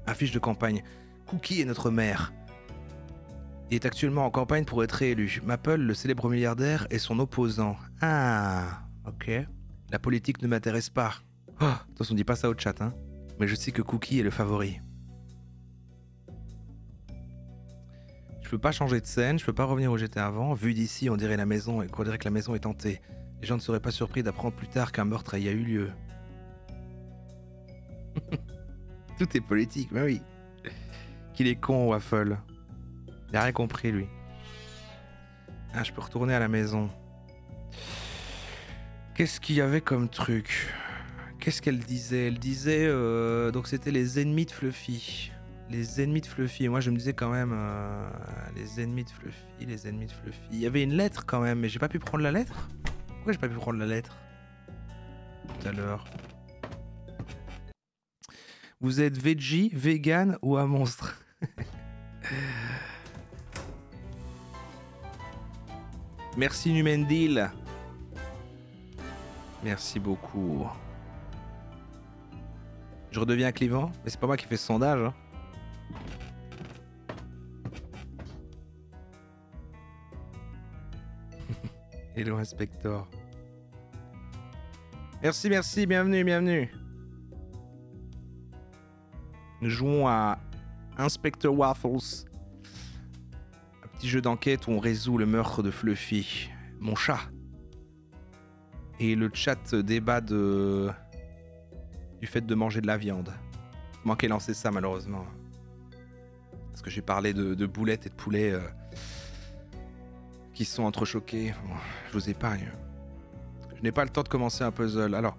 Affiche de campagne. Cookie est notre maire. Il est actuellement en campagne pour être réélu. Maple, le célèbre milliardaire, est son opposant. Ah, ok. La politique ne m'intéresse pas. Oh, attention, on dit pas ça au chat, hein. Mais je sais que Cookie est le favori. Je peux pas changer de scène, je peux pas revenir où j'étais avant. Vu d'ici, on dirait que la maison est hantée. Les gens ne seraient pas surpris d'apprendre plus tard qu'un meurtre y a eu lieu. Tout est politique, bah oui. Qu'il est con, Waffle. Il a rien compris, lui. Ah, je peux retourner à la maison. Qu'est-ce qu'il y avait comme truc? Qu'est-ce qu'elle disait? Elle disait... donc c'était les ennemis de Fluffy. Les ennemis de Fluffy. Moi, je me disais quand même... les ennemis de Fluffy, les ennemis de Fluffy. Il y avait une lettre quand même, mais j'ai pas pu prendre la lettre? Pourquoi j'ai pas pu prendre la lettre? Tout à l'heure. Vous êtes veggie, vegan ou un monstre? Merci Numendil. Merci beaucoup. Je redeviens clivant, mais c'est pas moi qui fais ce sondage. Hein. Hello Inspector. Merci, merci, bienvenue, bienvenue. Nous jouons à Inspector Waffles. Un petit jeu d'enquête où on résout le meurtre de Fluffy, mon chat. Et le chat débat du fait de manger de la viande. Il manquait lancer ça malheureusement. Parce que j'ai parlé de boulettes et de poulets qui sont entrechoqués. Bon, je vous épargne. Je n'ai pas le temps de commencer un puzzle. Alors,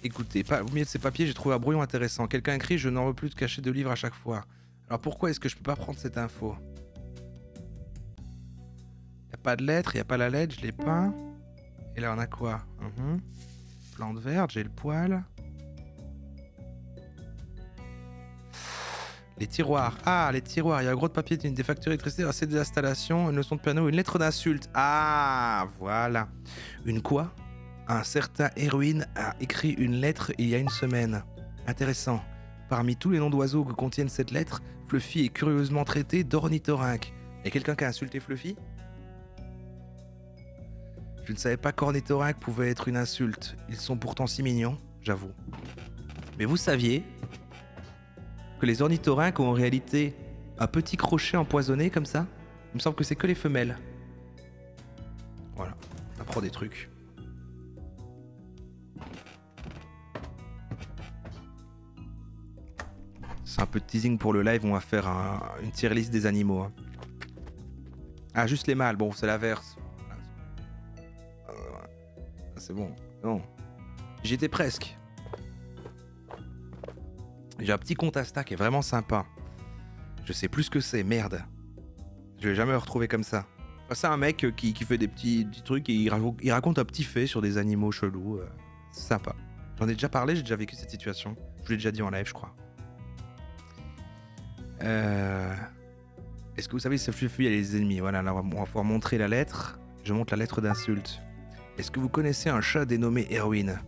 écoutez, au milieu de ces papiers, j'ai trouvé un brouillon intéressant. Quelqu'un écrit « Je n'en veux plus de cacher de livres à chaque fois ». Alors pourquoi est-ce que je peux pas prendre cette info? Il n'y a pas de lettre, il n'y a pas la lettre, je l'ai pas. Et là, on a quoi? Plante verte, j'ai le poil. Les tiroirs. Ah, les tiroirs. Il y a un gros de papier, des factures d'électricité, assez des installations, une leçon de piano, une lettre d'insulte. Ah, voilà. Une quoi? Un certain Erwin a écrit une lettre il y a une semaine. Intéressant. Parmi tous les noms d'oiseaux que contiennent cette lettre, Fluffy est curieusement traité d'ornithorynque. Y a quelqu'un qui a insulté Fluffy? Je ne savais pas qu'ornithorynque pouvait être une insulte. Ils sont pourtant si mignons, j'avoue. Mais vous saviez que les ornithorynques ont en réalité un petit crochet empoisonné comme ça? Il me semble que c'est que les femelles. Voilà, on apprend des trucs. C'est un peu de teasing pour le live, on va faire une tier list des animaux. Hein. Ah, juste les mâles, bon, c'est l'inverse. C'est bon, non. J'y étais presque. J'ai un petit compte Insta qui est vraiment sympa. Je sais plus ce que c'est, merde. Je l'ai jamais retrouvé comme ça. Enfin, c'est un mec qui fait des petits trucs et il raconte un petit fait sur des animaux chelous. C'est sympa. J'en ai déjà parlé, j'ai déjà vécu cette situation. Je vous l'ai déjà dit en live, je crois. Est-ce que vous savez, ce Fluffy a les ennemis? Voilà, là, on va pouvoir montrer la lettre. Je montre la lettre d'insulte. Est-ce que vous connaissez un chat dénommé Erwin?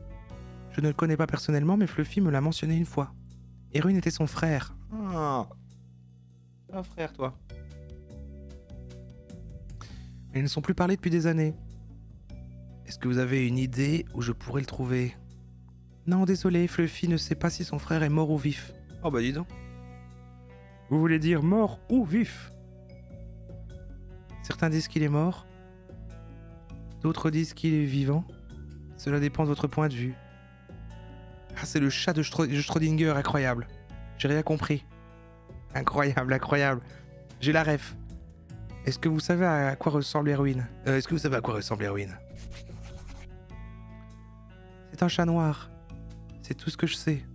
Je ne le connais pas personnellement, mais Fluffy me l'a mentionné une fois. Erwin était son frère. Ah, un frère, toi. Mais ils ne sont plus parlés depuis des années. Est-ce que vous avez une idée où je pourrais le trouver? Non, désolé, Fluffy ne sait pas si son frère est mort ou vif. Oh bah dis donc. Vous voulez dire mort ou vif? Certains disent qu'il est mort. D'autres disent qu'il est vivant. Cela dépend de votre point de vue. Ah, c'est le chat de Schrödinger, incroyable. J'ai rien compris. Incroyable, incroyable. J'ai la ref. Est-ce que vous savez à quoi ressemble Erwin? Est-ce que vous savez à quoi ressemble Erwin? C'est un chat noir. C'est tout ce que je sais.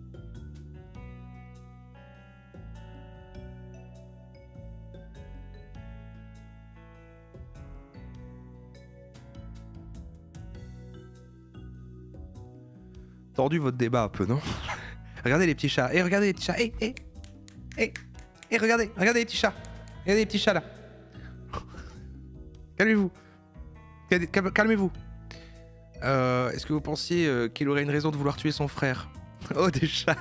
Tendu votre débat un peu, non? Regardez les petits chats. Regardez les petits chats. Regardez les petits chats. Regardez les petits chats là. Calmez-vous. Calmez-vous. Est-ce que vous pensiez qu'il aurait une raison de vouloir tuer son frère? Oh, des chats.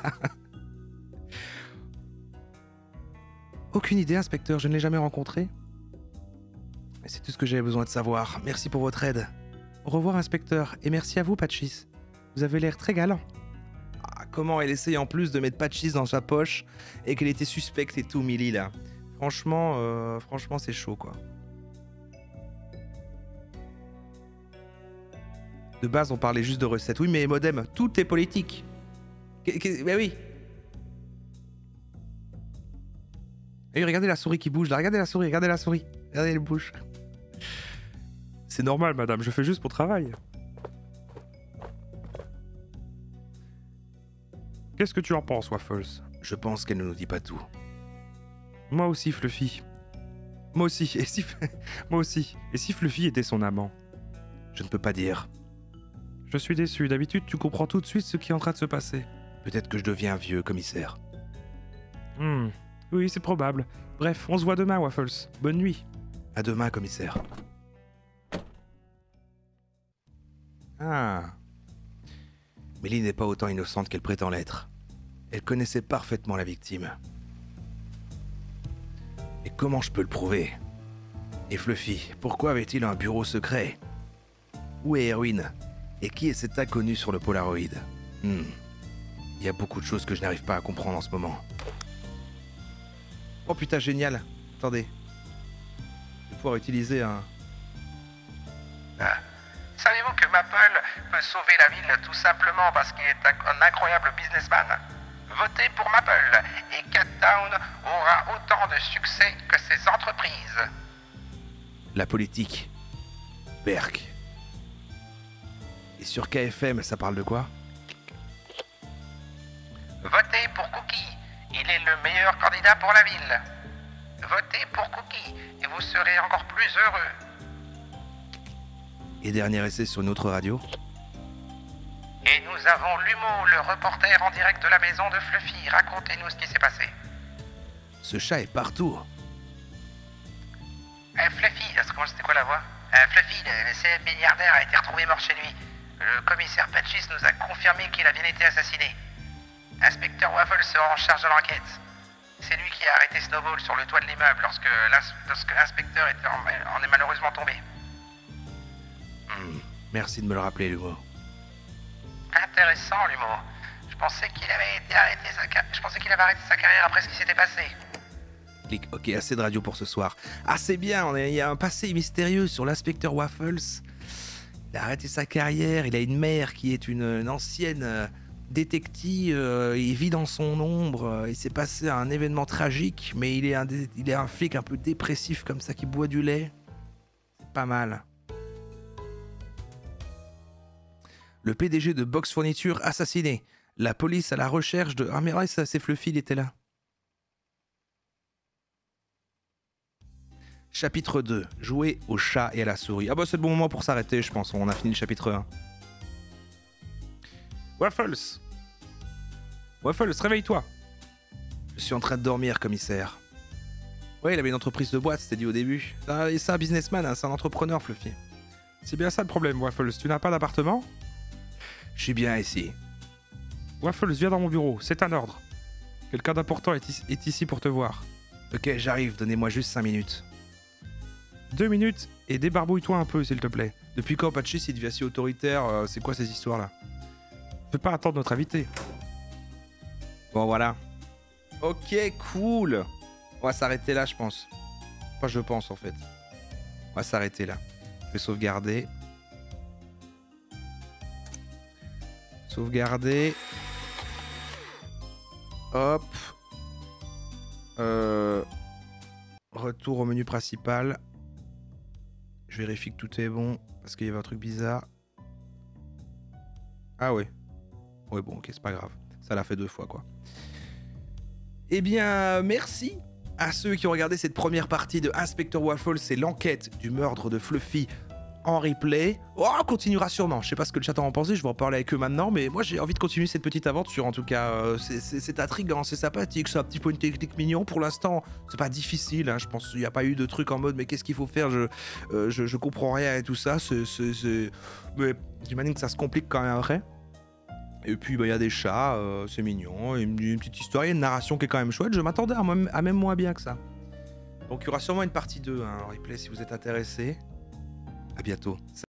Aucune idée, inspecteur. Je ne l'ai jamais rencontré. Mais c'est tout ce que j'avais besoin de savoir. Merci pour votre aide. Au revoir, inspecteur. Et merci à vous, Patchis. Vous avez l'air très galant. Ah, comment elle essaye en plus de mettre Patchis dans sa poche et qu'elle était suspecte et tout, Millie, là. Franchement, c'est chaud, quoi. De base, on parlait juste de recettes. Oui, mais Modem, tout est politique. Mais oui. Et regardez la souris qui bouge, là. Regardez la souris. Regardez, elle bouge. C'est normal, madame, je fais juste mon travail. Qu'est-ce que tu en penses, Waffles? Je pense qu'elle ne nous dit pas tout. Moi aussi, Fluffy. Moi aussi. Moi aussi. Et si Fluffy était son amant? Je ne peux pas dire. Je suis déçu. D'habitude, tu comprends tout de suite ce qui est en train de se passer. Peut-être que je deviens vieux, commissaire. Oui, c'est probable. Bref, on se voit demain, Waffles. Bonne nuit. À demain, commissaire. Ah. Millie n'est pas autant innocente qu'elle prétend l'être. Elle connaissait parfaitement la victime. Et comment je peux le prouver? Et Fluffy, pourquoi avait-il un bureau secret? Où est Erwin? Et qui est cet inconnu sur le Polaroid? Il y a beaucoup de choses que je n'arrive pas à comprendre en ce moment. Oh putain, génial. Attendez. Je vais pouvoir utiliser un... Savez-vous que Maple peut sauver la ville tout simplement parce qu'il est un incroyable businessman? Votez pour Maple et Cat Town aura autant de succès que ses entreprises. La politique. Berk. Et sur KFM, ça parle de quoi? Votez pour Cookie, il est le meilleur candidat pour la ville. Votez pour Cookie et vous serez encore plus heureux. Et dernier essai sur une autre radio? Et nous avons Lumo, le reporter en direct de la maison de Fluffy. Racontez-nous ce qui s'est passé. Ce chat est partout. Fluffy, c'était quoi la voix? Fluffy, le célèbre milliardaire, a été retrouvé mort chez lui. Le commissaire Patchis nous a confirmé qu'il a bien été assassiné. Inspecteur Waffle sera en charge de l'enquête. C'est lui qui a arrêté Snowball sur le toit de l'immeuble lorsque l'inspecteur en est malheureusement tombé. Merci de me le rappeler, Lumo. Intéressant, Lumo. Je pensais qu'il avait arrêté sa carrière après ce qui s'était passé. Clic. Ok, assez de radio pour ce soir. Ah, c'est bien, il y a un passé mystérieux sur l'inspecteur Waffles. Il a arrêté sa carrière, il a une mère qui est une ancienne détective, il vit dans son ombre, il s'est passé un événement tragique, mais il est un flic un peu dépressif comme ça qui boit du lait. C'est pas mal. Le PDG de Box Fourniture assassiné. La police à la recherche de... Ah mais ouais, ça c'est Fluffy, il était là. Chapitre 2. Jouer au chat et à la souris. Ah bah c'est le bon moment pour s'arrêter, je pense. On a fini le chapitre 1. Waffles, réveille-toi. Je suis en train de dormir, commissaire. Ouais, il avait une entreprise de boîte, c'était dit au début. C'est un businessman, hein, c'est un entrepreneur, Fluffy. C'est bien ça le problème, Waffles. Tu n'as pas d'appartement? Je suis bien ici. Waffles, viens dans mon bureau, c'est un ordre. Quelqu'un d'important est ici pour te voir. Ok, j'arrive, donnez-moi juste 5 minutes. 2 minutes et débarbouille-toi un peu, s'il te plaît. Depuis quand Patchy il devient si autoritaire? C'est quoi ces histoires-là? Fais pas attendre notre invité. Bon, voilà. Ok, cool. On va s'arrêter là, je pense. Enfin, je pense, en fait. On va s'arrêter là. Je vais sauvegarder. Sauvegarder. Hop. Retour au menu principal. Je vérifie que tout est bon, parce qu'il y avait un truc bizarre. Ah ouais. Ouais, bon, ok, c'est pas grave. Ça l'a fait 2 fois, quoi. Eh bien, merci à ceux qui ont regardé cette première partie de Inspector Waffles. C'est l'enquête du meurtre de Fluffy en replay. Oh, on continuera sûrement. Je sais pas ce que le chat en pensait, je vais en parler avec eux maintenant, mais moi j'ai envie de continuer cette petite aventure. En tout cas, c'est intriguant, c'est sympathique, c'est un petit peu une technique mignon. Pour l'instant, c'est pas difficile, hein. Je pense qu'il n'y a pas eu de truc en mode mais qu'est-ce qu'il faut faire, je comprends rien et tout ça. Mais j'imagine que ça se complique quand même après. Et puis il y a des chats, c'est mignon, une petite histoire, il y a une narration qui est quand même chouette. Je m'attendais à même moins bien que ça. Donc il y aura sûrement une partie 2 hein, en replay si vous êtes intéressés. À bientôt.